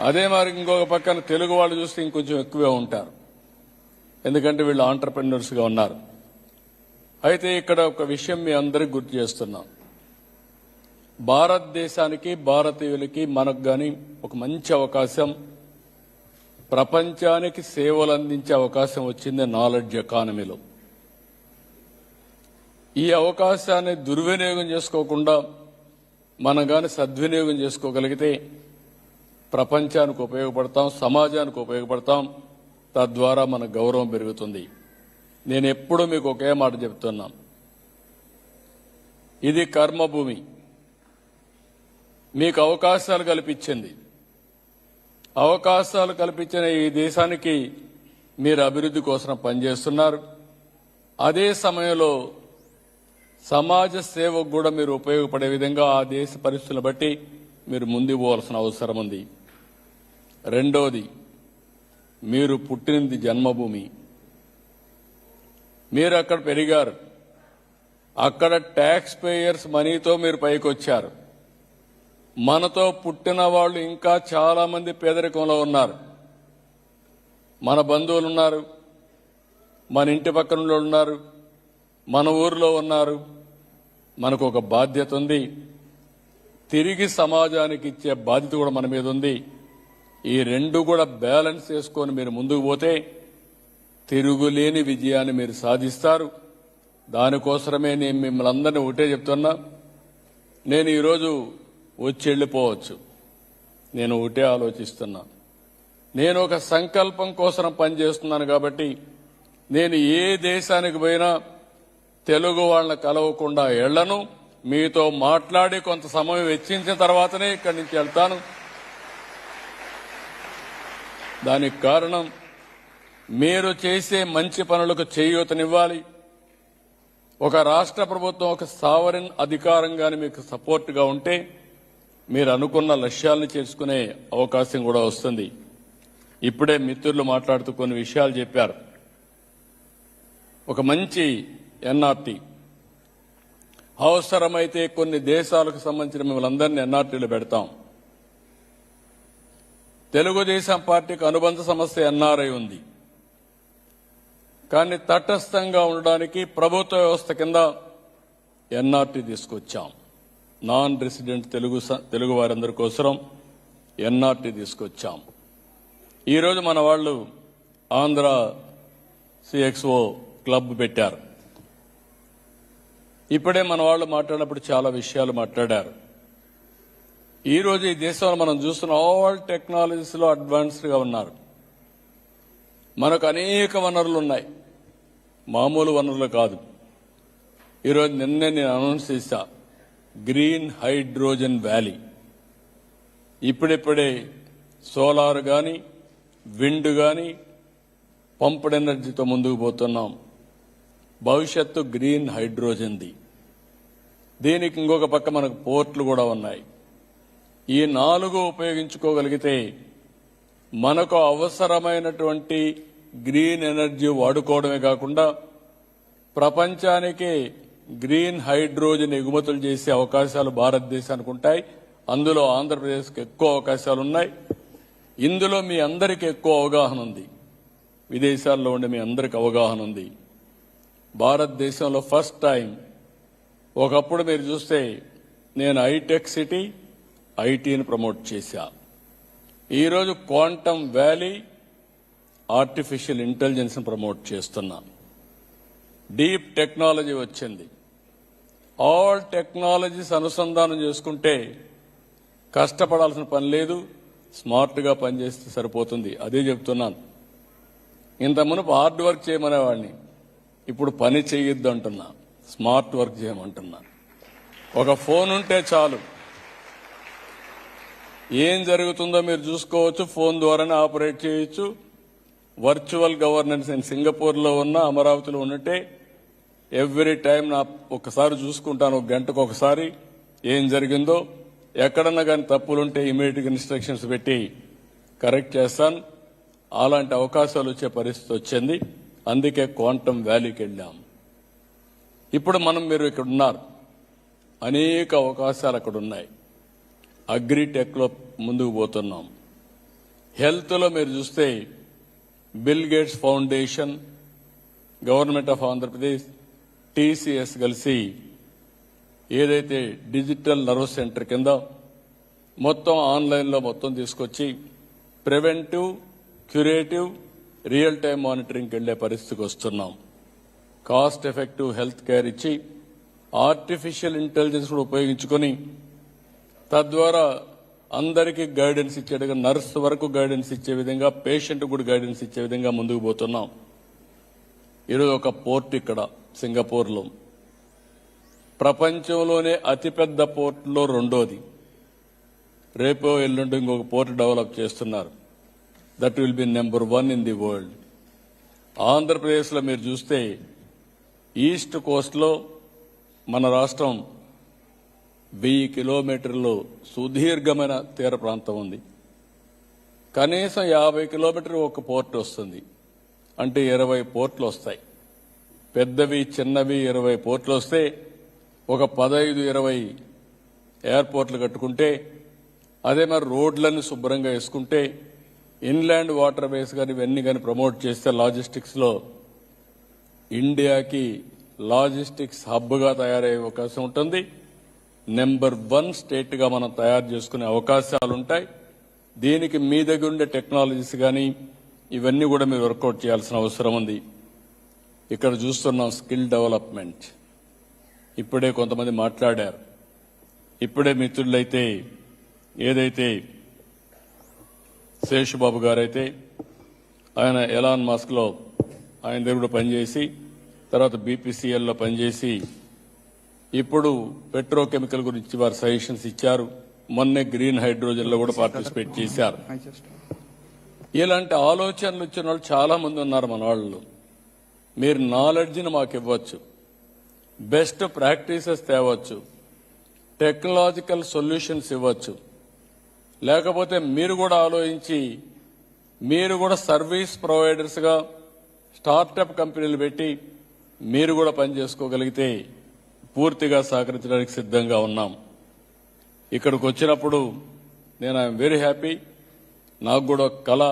అదే మరి ఇంకొక పక్కన తెలుగు వాళ్ళు చూస్తే ఇంకొంచెం ఎక్కువే ఉంటారు, ఎందుకంటే వీళ్ళు ఆంటర్ప్రెన్యూర్స్గా ఉన్నారు. అయితే ఇక్కడ ఒక విషయం మీ అందరికీ గుర్తు చేస్తున్నాం. భారతదేశానికి, భారతీయులకి, మనకు కానీ ఒక మంచి అవకాశం, ప్రపంచానికి సేవలు అందించే అవకాశం వచ్చింది నాలెడ్జ్ ఎకానమీలో. ఈ అవకాశాన్ని దుర్వినియోగం చేసుకోకుండా మనం కానీ సద్వినియోగం చేసుకోగలిగితే ప్రపంచానికి ఉపయోగపడతాం, సమాజానికి ఉపయోగపడతాం. తద్వారా మన గౌరవం పెరుగుతుంది. నేను ఎప్పుడూ మీకు ఒకే మాట చెప్తున్నా, ఇది కర్మభూమి. మీకు అవకాశాలు కల్పించింది. అవకాశాలు కల్పించిన ఈ దేశానికి మీరు అభివృద్ధి కోసం పనిచేస్తున్నారు. అదే సమయంలో సమాజ సేవకు కూడా మీరు ఉపయోగపడే విధంగా ఆ దేశ పరిస్థితులను బట్టి మీరు ముందుకు పోవాల్సిన అవసరం ఉంది. రెండోది, మీరు పుట్టినది జన్మభూమి. మీరు అక్కడ పెరిగారు. అక్కడ ట్యాక్స్ పేయర్స్ మనీతో మీరు పైకి వచ్చారు. మనతో పుట్టిన వాళ్ళు ఇంకా చాలా మంది పేదరికంలో ఉన్నారు. మన బంధువులు ఉన్నారు, మన ఇంటి పక్కన ఉన్నారు, మన ఊరిలో ఉన్నారు. మనకు ఒక బాధ్యత ఉంది. తిరిగి సమాజానికి ఇచ్చే బాధ్యత కూడా మన మీద ఉంది. ఈ రెండు కూడా బ్యాలెన్స్ చేసుకొని మీరు ముందుకు పోతే తిరుగులేని విజయాన్ని మీరు సాధిస్తారు. దానికోసమే నేను మిమ్మల్ని అందరినీ ఒకటే చెప్తున్నా. నేను ఈరోజు వచ్చి వెళ్ళిపోవచ్చు. నేను ఒకటే ఆలోచిస్తున్నా. నేను ఒక సంకల్పం కోసం పనిచేస్తున్నాను కాబట్టి నేను ఏ దేశానికి పోయినా తెలుగు వాళ్ళని కలవకుండా ఎళ్లను. మీతో మాట్లాడి కొంత సమయం వెచ్చించిన తర్వాతనే ఇక్కడి నుంచి వెళ్తాను. దానికి కారణం మీరు చేసే మంచి పనులకు చేయూతనివ్వాలి. ఒక రాష్ట్ర ప్రభుత్వం ఒక సావరిన్ అధికారంగానే మీకు సపోర్ట్గా ఉంటే మీరు అనుకున్న లక్ష్యాలను చేసుకునే అవకాశం కూడా వస్తుంది. ఇప్పుడే మిత్రులు మాట్లాడుతూ కొన్ని విషయాలు చెప్పారు. ఒక మంచి ఎన్ఆర్టీ, అవసరమైతే కొన్ని దేశాలకు సంబంధించిన మిమ్మల్ని అందరినీ ఎన్ఆర్టీలు పెడతాం. తెలుగుదేశం పార్టీకి అనుబంధ సమస్య ఎన్ఆర్ఐ ఉంది. కానీ తటస్థంగా ఉండడానికి ప్రభుత్వ వ్యవస్థ కింద ఎన్ఆర్టీ తీసుకొచ్చాం. నాన్ రెసిడెంట్ తెలుగు వారందరి కోసం ఎన్ఆర్టీ తీసుకొచ్చాం. ఈరోజు మన వాళ్ళు ఆంధ్ర సిఎక్స్ఓ క్లబ్ పెట్టారు. ఇప్పుడే మన వాళ్ళు మాట్లాడినప్పుడు చాలా విషయాలు మాట్లాడారు. ఈ రోజు ఈ దేశంలో మనం చూస్తున్న ఆల్ టెక్నాలజీస్లో అడ్వాన్స్డ్గా ఉన్నారు. మనకు అనేక వనరులు ఉన్నాయి, మామూలు వనరులు కాదు. ఈరోజు నిన్నే నేను అనౌన్స్ చేశా గ్రీన్ హైడ్రోజన్ వ్యాలీ. ఇప్పుడిప్పుడే సోలార్ కానీ విండ్ కానీ పంప్డ్ ఎనర్జీతో ముందుకు పోతున్నాం. భవిష్యత్తు గ్రీన్ హైడ్రోజన్ది. దీనికి ఇంకొక పక్క మనకు పోర్ట్లు కూడా ఉన్నాయి. ఈ 4 ఉపయోగించుకోగలిగితే మనకు అవసరమైనటువంటి గ్రీన్ ఎనర్జీ వాడుకోవడమే కాకుండా ప్రపంచానికి గ్రీన్ హైడ్రోజన్ ఎగుమతులు చేసే అవకాశాలు భారతదేశానికి ఉంటాయి. అందులో ఆంధ్రప్రదేశ్కి ఎక్కువ అవకాశాలు ఉన్నాయి. ఇందులో మీ అందరికీ ఎక్కువ అవగాహన ఉంది, విదేశాల్లో ఉండే మీ అందరికీ అవగాహన ఉంది. భారతదేశంలో ఫస్ట్ టైం, ఒకప్పుడు మీరు చూస్తే నేను హైటెక్ సిటీ ఐటీని ప్రమోట్ చేశా. ఈరోజు quantum valley artificial intelligence promote చేస్తున్నా. డీప్ టెక్నాలజీ వచ్చింది. ఆల్ టెక్నాలజీస్ అనుసంధానం చేసుకుంటే కష్టపడాల్సిన పని లేదు, స్మార్ట్గా పనిచేస్తే సరిపోతుంది. అదే చెప్తున్నాను. ఇంత మునుపు హార్డ్ వర్క్ చేయమనేవాడిని, ఇప్పుడు పని చేయొద్దు అంటున్నా, స్మార్ట్ వర్క్ చేయమంటున్నా. ఒక ఫోన్ ఉంటే చాలు, ఏం జరుగుతుందో మీరు చూసుకోవచ్చు, ఫోన్ ద్వారానే ఆపరేట్ చేయొచ్చు. వర్చువల్ గవర్నెన్స్ నేను సింగపూర్లో ఉన్న, అమరావతిలో ఉన్నట్టే ఎవ్రీ టైం నా ఒకసారి చూసుకుంటాను, ఒక గంటకు ఒకసారి ఏం జరిగిందో. ఎక్కడన్నా కానీ తప్పులుంటే ఇమీడియట్గా ఇన్స్ట్రక్షన్స్ పెట్టి కరెక్ట్ చేస్తాను. అలాంటి అవకాశాలు వచ్చే పరిస్థితి వచ్చింది. అందుకే క్వాంటమ్ వ్యాలీకి వెళ్ళాం. ఇప్పుడు మీరు ఇక్కడ ఉన్నారు, అనేక అవకాశాలు అక్కడ ఉన్నాయి. అగ్రిటెక్లో ముందుకు పోతున్నాం. హెల్త్లో మీరు చూస్తే bill gates foundation, government of Andhra Pradesh, TCS కలిసి ఏదైతే డిజిటల్ నర్వ్ సెంటర్ కింద మొత్తం ఆన్లైన్లో మొత్తం తీసుకొచ్చి ప్రివెంటివ్, క్యూరేటివ్, రియల్ టైం మానిటరింగ్కి వెళ్లే పరిస్థితికి వస్తున్నాం. కాస్ట్ ఎఫెక్టివ్ హెల్త్ కేర్ ఇచ్చి ఆర్టిఫిషియల్ ఇంటెలిజెన్స్ కూడా ఉపయోగించుకొని తద్వారా అందరికీ గైడెన్స్ ఇచ్చేట్టుగా, నర్స్ వరకు గైడెన్స్ ఇచ్చే విధంగా, పేషెంట్ కూడా గైడెన్స్ ఇచ్చే విధంగా ముందుకు పోతున్నాం. ఈరోజు ఒక పోర్ట్ ఇక్కడ సింగపూర్లో, ప్రపంచంలోనే అతిపెద్ద పోర్టులో రెండోది. రేపో ఎల్లుండి ఇంకొక పోర్ట్ డెవలప్ చేస్తున్నారు. That will be number 1 in the world. ఆంధ్రప్రదేశ్లో మీరు చూస్తే ఈస్ట్ కోస్ట్లో మన రాష్ట్రం 1000 కిలోమీటర్లు సుదీర్ఘమైన తీర ప్రాంతం ఉంది. కనీసం 50 కిలోమీటర్లు ఒక పోర్ట్ వస్తుంది. అంటే 20 పోర్ట్లు వస్తాయి. పెద్దవి చిన్నవి 20 పోర్ట్లు వస్తే ఒక 15-20 ఎయిర్పోర్ట్లు కట్టుకుంటే, అదే మరి రోడ్లన్నీ శుభ్రంగా వేసుకుంటే, ఇన్లాండ్ వాటర్ వేస్ కానీ ఇవన్నీ కానీ ప్రమోట్ చేస్తే లాజిస్టిక్స్లో ఇండియాకి లాజిస్టిక్స్ హబ్గా తయారయ్యే అవకాశం ఉంటుంది. నెంబర్ 1 స్టేట్గా మనం తయారు చేసుకునే అవకాశాలు ఉంటాయి. దీనికి మీ దగ్గర ఉండే టెక్నాలజీస్ కానీ ఇవన్నీ కూడా మీరు వర్కౌట్ చేయాల్సిన అవసరం ఉంది. ఇక్కడ చూస్తున్నాం స్కిల్ డెవలప్మెంట్. ఇప్పుడే కొంతమంది మాట్లాడారు. ఇప్పుడే మిత్రులైతే ఏదైతే శేషుబాబు గారైతే ఆయన ఎలాన్ మాస్క్లో ఆయన దగ్గర కూడా పనిచేసి, తర్వాత బీపీసీఎల్లో పనిచేసి, ఇప్పుడు పెట్రోకెమికల్ గురించి వారు సజెషన్స్ ఇచ్చారు. మొన్నే గ్రీన్ హైడ్రోజన్లో కూడా పార్టిసిపేట్ చేశారు. ఇలాంటి ఆలోచనలు ఇచ్చిన వాళ్ళు చాలా మంది ఉన్నారు మన వాళ్ళు. మీరు నాలెడ్జ్ని మాకు ఇవ్వచ్చు, బెస్ట్ ప్రాక్టీసెస్ తేవచ్చు, టెక్నాలజికల్ సొల్యూషన్స్ ఇవ్వచ్చు. లేకపోతే మీరు కూడా ఆలోచించి మీరు కూడా సర్వీస్ ప్రొవైడర్స్గా స్టార్టప్ కంపెనీలు పెట్టి మీరు కూడా పనిచేసుకోగలిగితే పూర్తిగా సహకరించడానికి సిద్ధంగా ఉన్నాం. ఇక్కడికి వచ్చినప్పుడు నేను ఐఎమ్ వెరీ హ్యాపీ. నాకు కూడా ఒక కళ,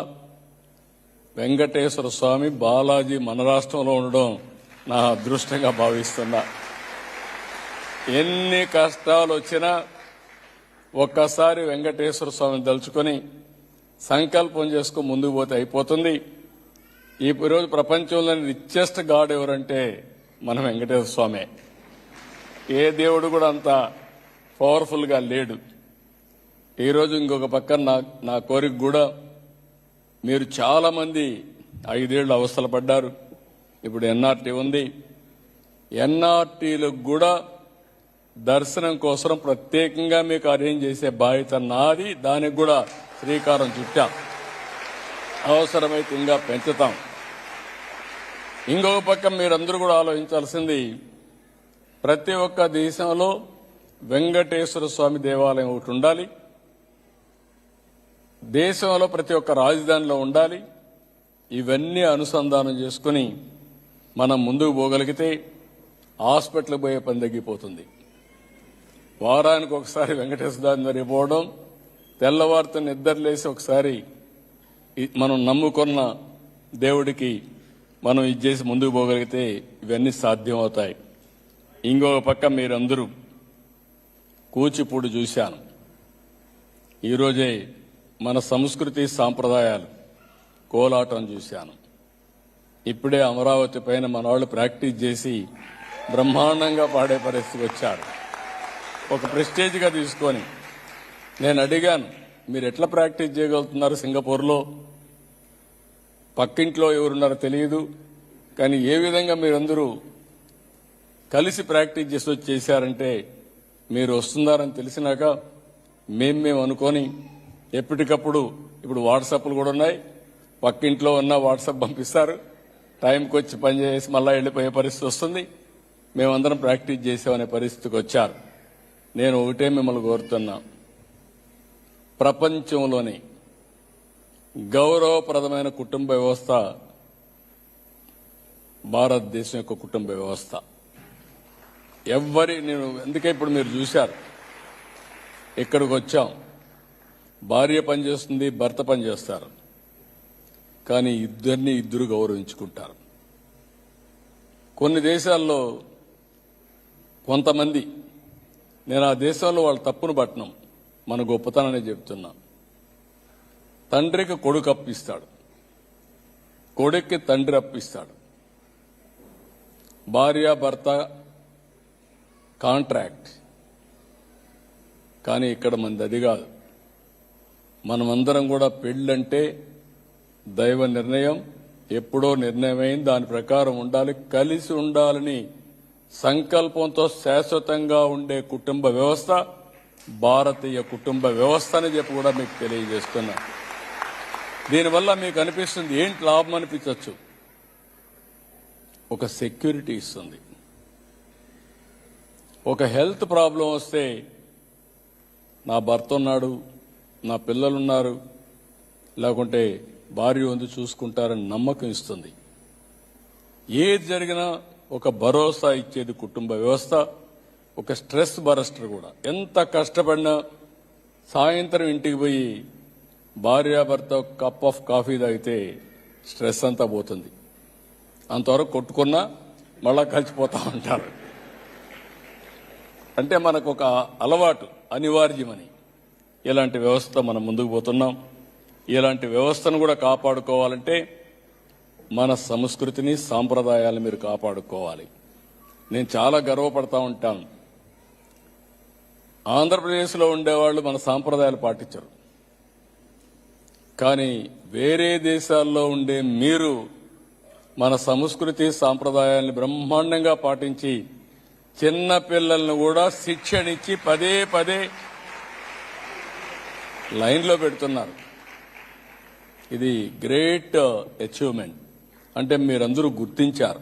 వెంకటేశ్వర స్వామి బాలాజీ మన రాష్ట్రంలో ఉండడం నా అదృష్టంగా భావిస్తున్నా. ఎన్ని కష్టాలు వచ్చినా ఒక్కసారి వెంకటేశ్వర స్వామిని తలుచుకొని సంకల్పం చేసుకుని ముందుకు పోతే అయిపోతుంది. ఈరోజు ప్రపంచంలోని రిచెస్ట్ గాడ్ ఎవరంటే మన వెంకటేశ్వర స్వామే. ఏ దేవుడు కూడా అంత పవర్ఫుల్గా లేడు. ఈరోజు ఇంకొక పక్కన నా కోరిక కూడా, మీరు చాలా మంది 5 ఏళ్లు అవస్థలు పడ్డారు. ఇప్పుడు ఎన్ఆర్టీ ఉంది. ఎన్ఆర్టీలకు కూడా దర్శనం కోసం ప్రత్యేకంగా మీకు అరేంజ్ చేసే బాధ్యత నాది. దానికి కూడా శ్రీకారం చుట్టాం. అవసరమైతే ఇంకా పెంచుతాం. ఇంకొక పక్క మీరందరూ కూడా ఆలోచించాల్సింది, ప్రతి ఒక్క దేశంలో వెంకటేశ్వర స్వామి దేవాలయం ఒకటి ఉండాలి. దేశంలో ప్రతి ఒక్క రాజధానిలో ఉండాలి. ఇవన్నీ అనుసంధానం చేసుకుని మనం ముందుకు పోగలిగితే హాస్పిటల్కి పోయే పని తగ్గిపోతుంది. వారానికి ఒకసారి వెంకటేశ్వర స్వామి దగ్గరికి పోవడం, తెల్లవారితో నిద్రలేసి ఒకసారి మనం నమ్ముకున్న దేవుడికి మనం ఇది చేసి ముందుకు పోగలిగితే ఇవన్నీ సాధ్యం అవుతాయి. ఇంకొక పక్క మీరందరూ కూచిపూడి చూశాను. ఈరోజే మన సంస్కృతి సాంప్రదాయాలు కోలాటం చూశాను. ఇప్పుడే అమరావతి పైన మన వాళ్ళు ప్రాక్టీస్ చేసి బ్రహ్మాండంగా పాడే పరిస్థితికి వచ్చారు. ఒక ప్రెస్టేజ్గా తీసుకొని నేను అడిగాను, మీరు ఎట్లా ప్రాక్టీస్ చేయగలుగుతున్నారు? సింగపూర్లో పక్కింట్లో ఎవరున్నారో తెలియదు, కానీ ఏ విధంగా మీరందరూ కలిసి ప్రాక్టీస్ చేసి వచ్చేసారంటే, మీరు వస్తున్నారని తెలిసినాక మేము అనుకొని ఎప్పటికప్పుడు, ఇప్పుడు వాట్సాప్లు కూడా ఉన్నాయి, పక్కింట్లో ఉన్న వాట్సాప్ పంపిస్తారు, టైంకి వచ్చి పనిచేసి మళ్ళీ వెళ్ళిపోయే పరిస్థితి వస్తుంది. మేమందరం ప్రాక్టీస్ చేసామనే పరిస్థితికి వచ్చారు. నేను ఒకటే మిమ్మల్ని కోరుతున్నా, ప్రపంచంలోని గౌరవప్రదమైన కుటుంబ వ్యవస్థ భారతదేశం యొక్క కుటుంబ వ్యవస్థ. అందుకే ఇప్పుడు మీరు చూశారు, ఇక్కడికి వచ్చాం, భార్య పనిచేస్తుంది, భర్త పనిచేస్తారు, కానీ ఇద్దరు గౌరవించుకుంటారు. కొన్ని దేశాల్లో కొంతమంది, నేను ఆ దేశంలో వాళ్ళ తప్పును పట్టణం, మన గొప్పతనాన్ని చెప్తున్నా, తండ్రికి కొడుకు అప్పిస్తాడు, కొడుక్కి తండ్రి అప్పిస్తాడు, భార్య భర్త కాంట్రాక్ట్. కానీ ఇక్కడ మనది అది కాదు. మనమందరం కూడా పెళ్ళంటే దైవ నిర్ణయం, ఎప్పుడో నిర్ణయమైంది, దాని ప్రకారం ఉండాలి, కలిసి ఉండాలని సంకల్పంతో శాశ్వతంగా ఉండే కుటుంబ వ్యవస్థ భారతీయ కుటుంబ వ్యవస్థ అని చెప్పి కూడా మీకు తెలియజేస్తున్నా. దీనివల్ల మీకు అనిపిస్తుంది ఏంటి లాభం అనిపించవచ్చు, ఒక సెక్యూరిటీ ఇస్తుంది. ఒక హెల్త్ ప్రాబ్లం వస్తే నా భర్త ఉన్నాడు, నా పిల్లలున్నారు, లేకుంటే భార్య ఉంది, చూసుకుంటారని నమ్మకం ఇస్తుంది. ఏది జరిగినా ఒక భరోసా ఇచ్చేది కుటుంబ వ్యవస్థ. ఒక స్ట్రెస్ బరస్టర్ కూడా. ఎంత కష్టపడినా సాయంత్రం ఇంటికి పోయి భార్యాభర్త కప్ ఆఫ్ కాఫీ తాగితే స్ట్రెస్ అంతా పోతుంది. అంతవరకు కొట్టుకున్నా మళ్ళా కలిసిపోతా ఉంటారు. అంటే మనకు ఒక అలవాటు అనివార్యమని. ఇలాంటి వ్యవస్థ మనం ముందుకు పోతున్నాం. ఇలాంటి వ్యవస్థను కూడా కాపాడుకోవాలంటే మన సంస్కృతిని సాంప్రదాయాలను మీరు కాపాడుకోవాలి. నేను చాలా గర్వపడతా ఉంటాను, ఆంధ్రప్రదేశ్లో ఉండేవాళ్ళు మన సాంప్రదాయాలు పాటించరు, కానీ వేరే దేశాల్లో ఉండే మీరు మన సంస్కృతి సాంప్రదాయాలను బ్రహ్మాండంగా పాటించి చిన్న పిల్లలను కూడా శిక్షణిచ్చి పదే పదే లైన్లో పెడుతున్నారు. ఇది గ్రేట్ అచీవ్మెంట్. అంటే మీరందరూ గుర్తించారు.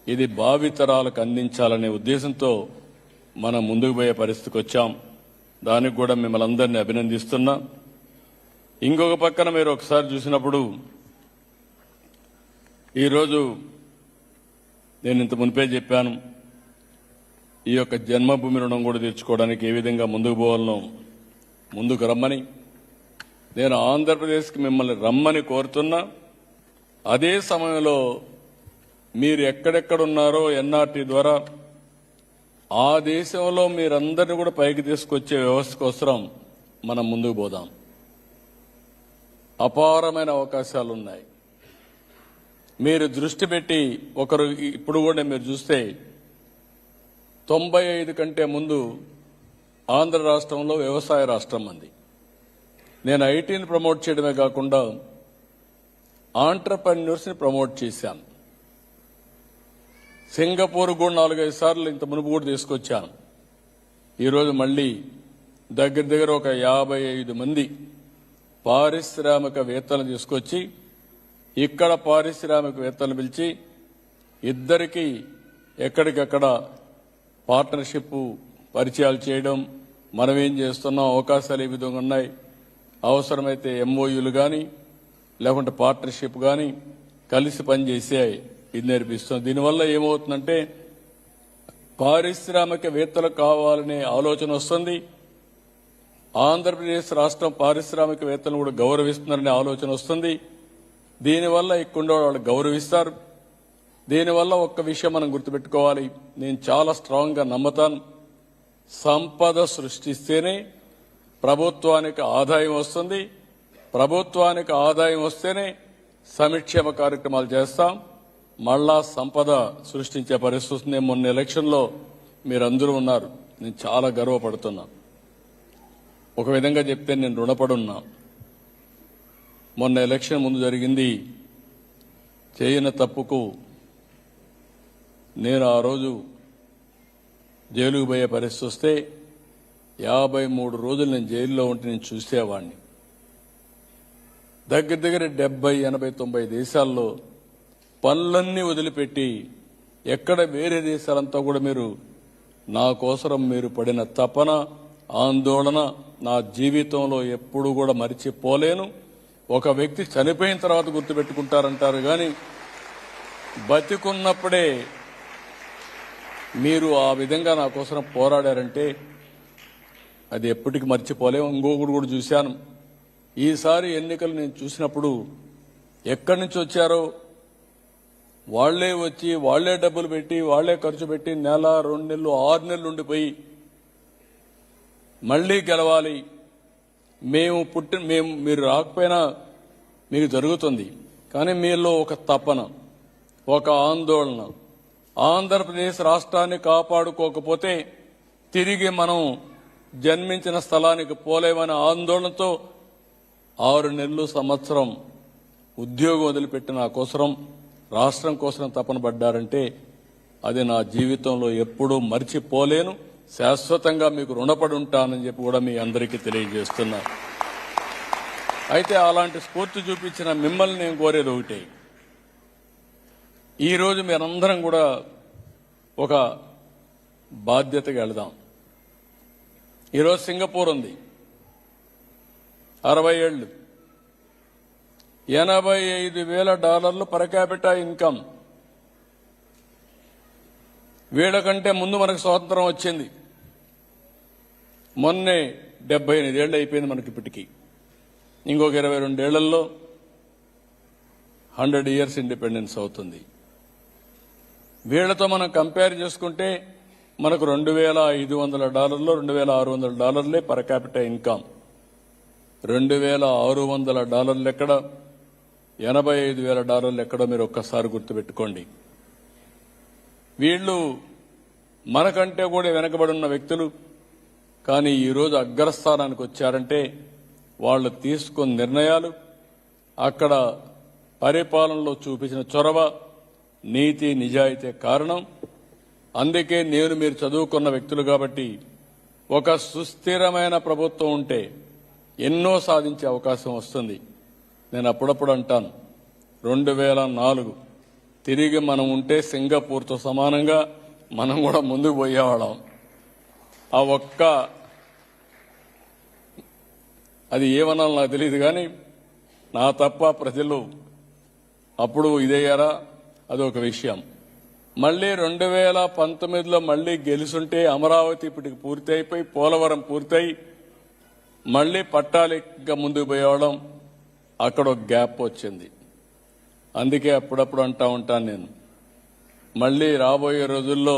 ఇది భావితరాలకు అందించాలనే ఉద్దేశంతో మనం ముందుకు పోయే పరిస్థితికి వచ్చాం. దానికి కూడా మిమ్మల్ని అందరినీ అభినందిస్తున్నా. ఇంకొక పక్కన మీరు ఒకసారి చూసినప్పుడు, ఈరోజు నేను ఇంత మునిపే చెప్పాను, ఈ యొక్క జన్మభూమి రుణం కూడా తీర్చుకోవడానికి ఏ విధంగా ముందుకు పోవాలనో ముందుకు రమ్మని. నేను ఆంధ్రప్రదేశ్కి మిమ్మల్ని రమ్మని కోరుతున్నా. అదే సమయంలో మీరు ఎక్కడెక్కడున్నారో ఎన్ఆర్టీ ద్వారా ఆ దేశంలో మీరందరినీ కూడా పైకి తీసుకొచ్చే వ్యవస్థ కోసం మనం ముందుకు పోదాం. అపారమైన అవకాశాలు ఉన్నాయి. మీరు దృష్టి పెట్టి ఒకరు ఇప్పుడు కూడా మీరు చూస్తే 95 కంటే ముందు ఆంధ్ర రాష్ట్రంలో వ్యవసాయ రాష్ట్రం అంది. నేను ఐటీని ప్రమోట్ చేయడమే కాకుండా ఆంటర్‌ప్రెన్యూర్స్ని ప్రమోట్ చేశాను. సింగపూర్ కూడా 4-5 సార్లు ఇంత మునుపు కూడా తీసుకొచ్చాను. ఈరోజు మళ్ళీ దగ్గర ఒక 55 మంది పారిశ్రామికవేత్తలను తీసుకొచ్చి ఇక్కడ పారిశ్రామికవేత్తలను పిలిచి ఇద్దరికి ఎక్కడికక్కడ పార్ట్నర్షిప్ పరిచయాలు చేయడం, మనం ఏం చేస్తున్నాం, అవకాశాలు ఏ విధంగా ఉన్నాయి, అవసరమైతే ఎంఓయూలు కానీ లేకుంటే పార్ట్నర్షిప్ కానీ కలిసి పనిచేసే ఇది నేర్పిస్తుంది. దీనివల్ల ఏమవుతుందంటే పారిశ్రామికవేత్తలు కావాలనే ఆలోచన వస్తుంది. ఆంధ్రప్రదేశ్ రాష్ట్రం పారిశ్రామికవేత్తలను కూడా గౌరవిస్తున్నారనే ఆలోచన వస్తుంది. దీనివల్ల ఇక్కడ వాళ్ళు గౌరవిస్తారు. దీనివల్ల ఒక్క విషయం మనం గుర్తుపెట్టుకోవాలి, నేను చాలా స్ట్రాంగ్గా నమ్ముతాను, సంపద సృష్టిస్తేనే ప్రభుత్వానికి ఆదాయం వస్తుంది. ప్రభుత్వానికి ఆదాయం వస్తేనే సంక్షేమ కార్యక్రమాలు చేస్తాం, మళ్ళా సంపద సృష్టించే పరిస్థితి వస్తుంది. మొన్న ఎలక్షన్లో మీరందరూ ఉన్నారు, నేను చాలా గర్వపడుతున్నా. ఒక విధంగా చెప్తే నేను రుణపడున్నా. మొన్న ఎలక్షన్ ముందు జరిగింది, చేయని తప్పుకు నేను ఆ రోజు జైలుకు పోయే పరిస్థితి వస్తే 53 రోజులు నేను జైల్లో ఉంటే నేను చూసేవాడిని. దగ్గర 70, 80, 90 దేశాల్లో పనులన్నీ వదిలిపెట్టి ఎక్కడ వేరే దేశాలంతా కూడా మీరు నా కోసరం మీరు పడిన తపన, ఆందోళన నా జీవితంలో ఎప్పుడు కూడా మరిచిపోలేను. ఒక వ్యక్తి చనిపోయిన తర్వాత గుర్తుపెట్టుకుంటారంటారు కానీ బతికున్నప్పుడే మీరు ఆ విధంగా నా కోసం పోరాడారంటే అది ఎప్పటికీ మర్చిపోలేము. ఇంకొకటి కూడా చూశాను, ఈసారి ఎన్నికలు నేను చూసినప్పుడు ఎక్కడి నుంచి వచ్చారో వాళ్లే వచ్చి వాళ్లే డబ్బులు పెట్టి వాళ్లే ఖర్చు పెట్టి 1, 2 నెలలు 6 నెలలు ఉండిపోయి మళ్లీ గెలవాలి, మేము మీరు రాకపోయినా మీకు జరుగుతుంది, కానీ మీలో ఒక తపన, ఒక ఆందోళన, ఆంధ్రప్రదేశ్ రాష్ట్రాన్ని కాపాడుకోకపోతే తిరిగి మనం జన్మించిన స్థలానికి పోలేమనే ఆందోళనతో 6 నెలలు సంవత్సరం ఉద్యోగం వదిలిపెట్టి నా కోసరం రాష్ట్రం కోసం తపన పడ్డారంటే అది నా జీవితంలో ఎప్పుడూ మర్చిపోలేను, శాశ్వతంగా మీకు రుణపడి ఉంటానని చెప్పి కూడా మీ అందరికీ తెలియజేస్తున్నా. అయితే అలాంటి స్ఫూర్తి చూపించిన మిమ్మల్ని నేను కోరేది ఒకటే, ఈరోజు మీరందరం కూడా ఒక బాధ్యతగా వెళదాం. ఈరోజు సింగపూర్ ఉంది, 60 ఏళ్లు, $85,000 పర్ క్యాపిటా ఇన్కమ్. వీళ్ళకంటే ముందు మనకు స్వాతంత్రం వచ్చింది, మొన్నే 78 ఏళ్ళు అయిపోయింది మనకి. ఇప్పటికీ ఇంకొక 22 ఏళ్లలో 100 years ఇండిపెండెన్స్ అవుతుంది. వీళ్లతో మనం కంపేర్ చేసుకుంటే మనకు $2,500, $2,600 పర్ క్యాపిటా ఇన్కమ్. $2,600 ఎక్కడ, $85,000 ఎక్కడో మీరు ఒక్కసారి గుర్తుపెట్టుకోండి. వీళ్ళు మనకంటే కూడా వెనకబడి ఉన్న వ్యక్తులు, కానీ ఈరోజు అగ్రస్థానానికి వచ్చారంటే వాళ్ళు తీసుకున్న నిర్ణయాలు, అక్కడ పరిపాలనలో చూపించిన చొరవ, నీతి నిజాయితీ కారణం. అందుకే నేను మీరు చదువుకున్న వ్యక్తులు కాబట్టి ఒక సుస్థిరమైన ప్రభుత్వం ఉంటే ఎన్నో సాధించే అవకాశం వస్తుంది. నేను అప్పుడప్పుడు అంటాను, 2004 తిరిగి మనం ఉంటే సింగపూర్తో సమానంగా మనం కూడా ముందుకు పోయేవాళ్ళం. ఆ ఒక్క అది ఏమన్నా నాకు తెలియదు, కానీ నా తప్ప ప్రజలు అప్పుడు ఇదయ్యారా అదొక విషయం. మళ్లీ 2019లో మళ్లీ గెలుసుంటే అమరావతి ఇప్పటికి పూర్తి అయిపోయి, పోలవరం పూర్తయి మళ్లీ పట్టాలిగా ముందుకు పోయేవాళ్ళం. అక్కడ ఒక గ్యాప్ వచ్చింది. అందుకే అప్పుడప్పుడు అంటా ఉంటాను నేను, మళ్లీ రాబోయే రోజుల్లో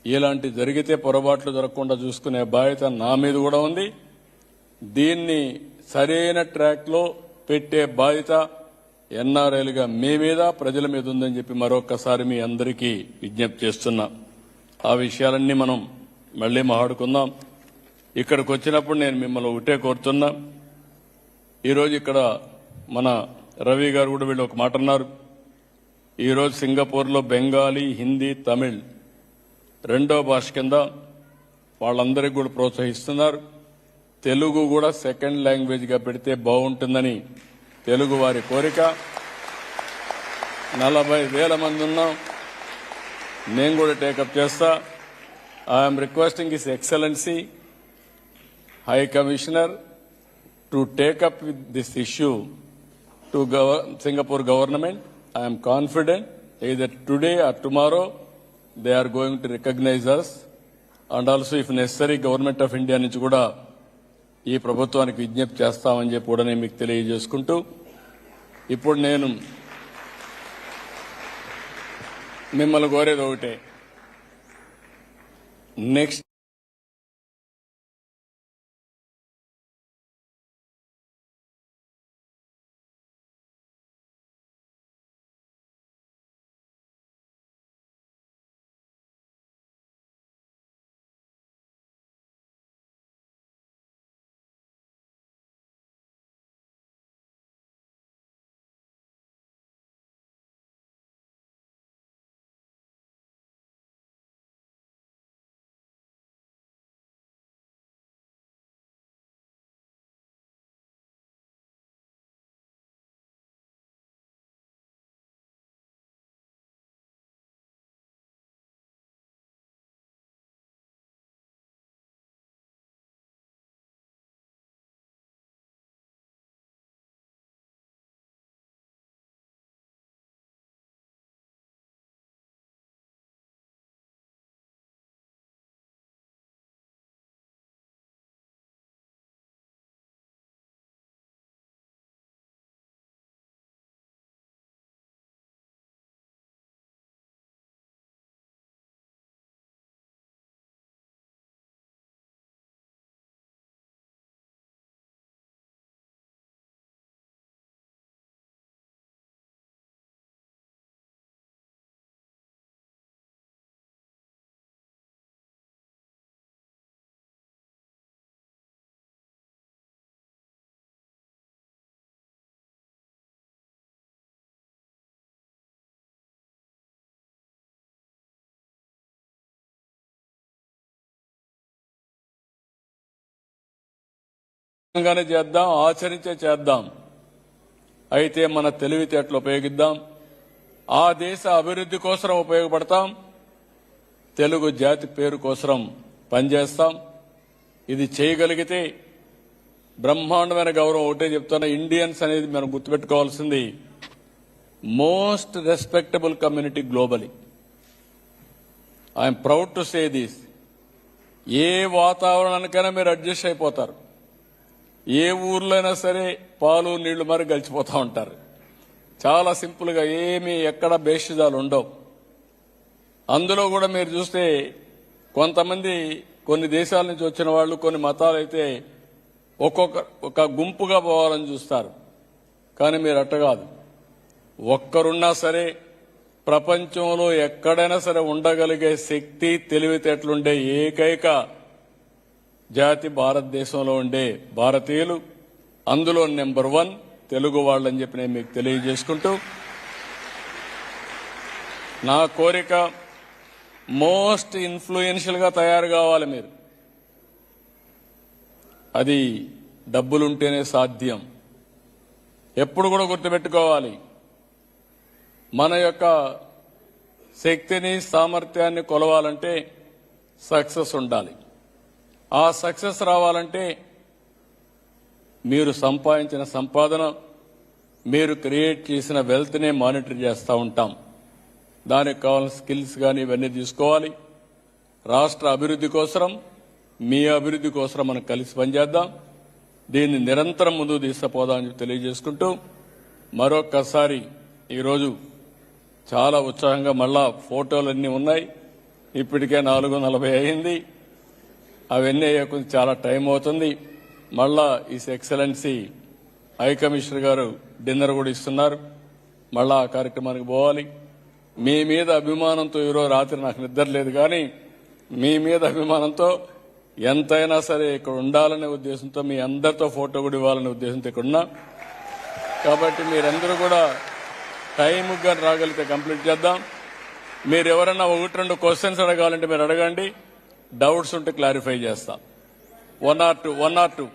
ఇలాంటి జరిగితే పొరపాట్లు జరగకుండా చూసుకునే బాధ్యత నా మీద కూడా ఉంది. దీన్ని సరైన ట్రాక్లో పెట్టే బాధ్యత ఎన్ఆర్ఐలుగా మీ మీద, ప్రజల మీద ఉందని చెప్పి మరొక్కసారి మీ అందరికీ విజ్ఞప్తి చేస్తున్నా. ఆ విషయాలన్నీ మనం మళ్లీ మాట్లాడుకుందాం. ఇక్కడికి వచ్చినప్పుడు నేను మిమ్మల్ని ఒకటే కోరుతున్నా. ఈరోజు ఇక్కడ మన రవి గారు కూడా వీళ్ళు ఒక మాట అన్నారు. ఈరోజు సింగపూర్లో బెంగాలీ, హిందీ, తమిళ్ రెండో భాష కింద వాళ్ళందరికీ కూడా ప్రోత్సహిస్తున్నారు. తెలుగు కూడా సెకండ్ లాంగ్వేజ్గా పెడితే బాగుంటుందని తెలుగు వారి కోరిక. 40,000 మంది ఉన్నాం. నేను కూడా టేకప్ చేస్తా. I'm requesting his excellency high commissioner to take up with this issue to Singapore government. I am confident either today or tomorrow they are going to recognize us, and also if necessary Government of India నుంచి కూడా ఈ ప్రభుత్వానికి విజ్ఞప్తి చేస్తామని చెప్పి కూడా నేను మీకు తెలియజేసుకుంటూ, ఇప్పుడు నేను మిమ్మల్ని కోరేది ఒకటే. నెక్స్ట్ గానే చేద్దాం, ఆచరించే చేద్దాం. అయితే మన తెలివితేటలు ఉపయోగిద్దాం. ఆ దేశ అభివృద్ధి కోసం ఉపయోగపడతాం. తెలుగు జాతి పేరు కోసం పనిచేస్తాం. ఇది చేయగలిగితే బ్రహ్మాండమైన గౌరవం. ఒకటే చెప్తున్నా, ఇండియన్స్ అనేది మనం గుర్తుపెట్టుకోవాల్సింది most respectable community globally. I'm proud to say this. ఏ వాతావరణానికైనా మీరు అడ్జస్ట్ అయిపోతారు. ఏ ఊర్లో అయినా సరే పాలు నీళ్లు మరి గలిచిపోతూ ఉంటారు. చాలా సింపుల్గా, ఏమీ ఎక్కడ భేషజాలు ఉండవు. అందులో కూడా మీరు చూస్తే కొంతమంది కొన్ని దేశాల నుంచి వచ్చిన వాళ్ళు, కొన్ని మతాలు అయితే ఒక గుంపుగా పోవాలని చూస్తారు. కానీ మీరు అట్ట కాదు. ఒక్కరున్నా సరే ప్రపంచంలో ఎక్కడైనా సరే ఉండగలిగే శక్తి, తెలివితేటలుండే ఏకైక జాతి భారతదేశంలో ఉండే భారతీయులు. అందులో నెంబర్ 1 తెలుగు వాళ్ళని చెప్పి నేను మీకు తెలియజేసుకుంటూ, నా కోరిక మోస్ట్ ఇన్ఫ్లుయెన్షియల్ గా తయారు కావాలి మీరు. అది డబ్బులుంటేనే సాధ్యం. ఎప్పుడు కూడా గుర్తుపెట్టుకోవాలి, మన యొక్క శక్తిని, సామర్థ్యాన్ని కొలవాలంటే సక్సెస్ ఉండాలి. ఆ సక్సెస్ రావాలంటే మీరు సంపాదించిన సంపాదన, మీరు క్రియేట్ చేసిన వెల్త్నే మానిటర్ చేస్తూ ఉంటాం. దానికి కావాల్సిన స్కిల్స్ కానీ ఇవన్నీ తీసుకోవాలి. రాష్ట్ర అభివృద్ధి కోసం, మీ అభివృద్ధి కోసం మనం కలిసి పనిచేద్దాం. దీన్ని నిరంతరం ముందుకు తీసుకుపోదామని తెలియజేసుకుంటూ, మరొక్కసారి ఈరోజు చాలా ఉత్సాహంగా మళ్ళా ఫోటోలన్నీ ఉన్నాయి. ఇప్పటికే 4:40 అయింది. అవన్నీ అయ్యే చాలా టైం అవుతుంది. మళ్ళా ఈ ఎక్సలెన్సీ హై కమిషనర్ గారు డిన్నర్ కూడా ఇస్తున్నారు. మళ్ళా ఆ కార్యక్రమానికి పోవాలి. మీ మీద అభిమానంతో ఈరోజు రాత్రి నాకు నిద్ర లేదు, కానీ మీ మీద అభిమానంతో ఎంతైనా సరే ఇక్కడ ఉండాలనే ఉద్దేశంతో మీ అందరితో ఫోటో కూడా ఇవ్వాలనే ఉద్దేశంతో ఇక్కడ ఉన్నా. కాబట్టి మీరందరూ కూడా టైంగా రాగలిగితే కంప్లీట్ చేద్దాం. మీరు ఎవరన్నా 1-2 క్వశ్చన్స్ అడగాలంటే మీరు అడగండి, డౌట్స్ ఉంటే క్లారిఫై చేస్తాం. 1 or 2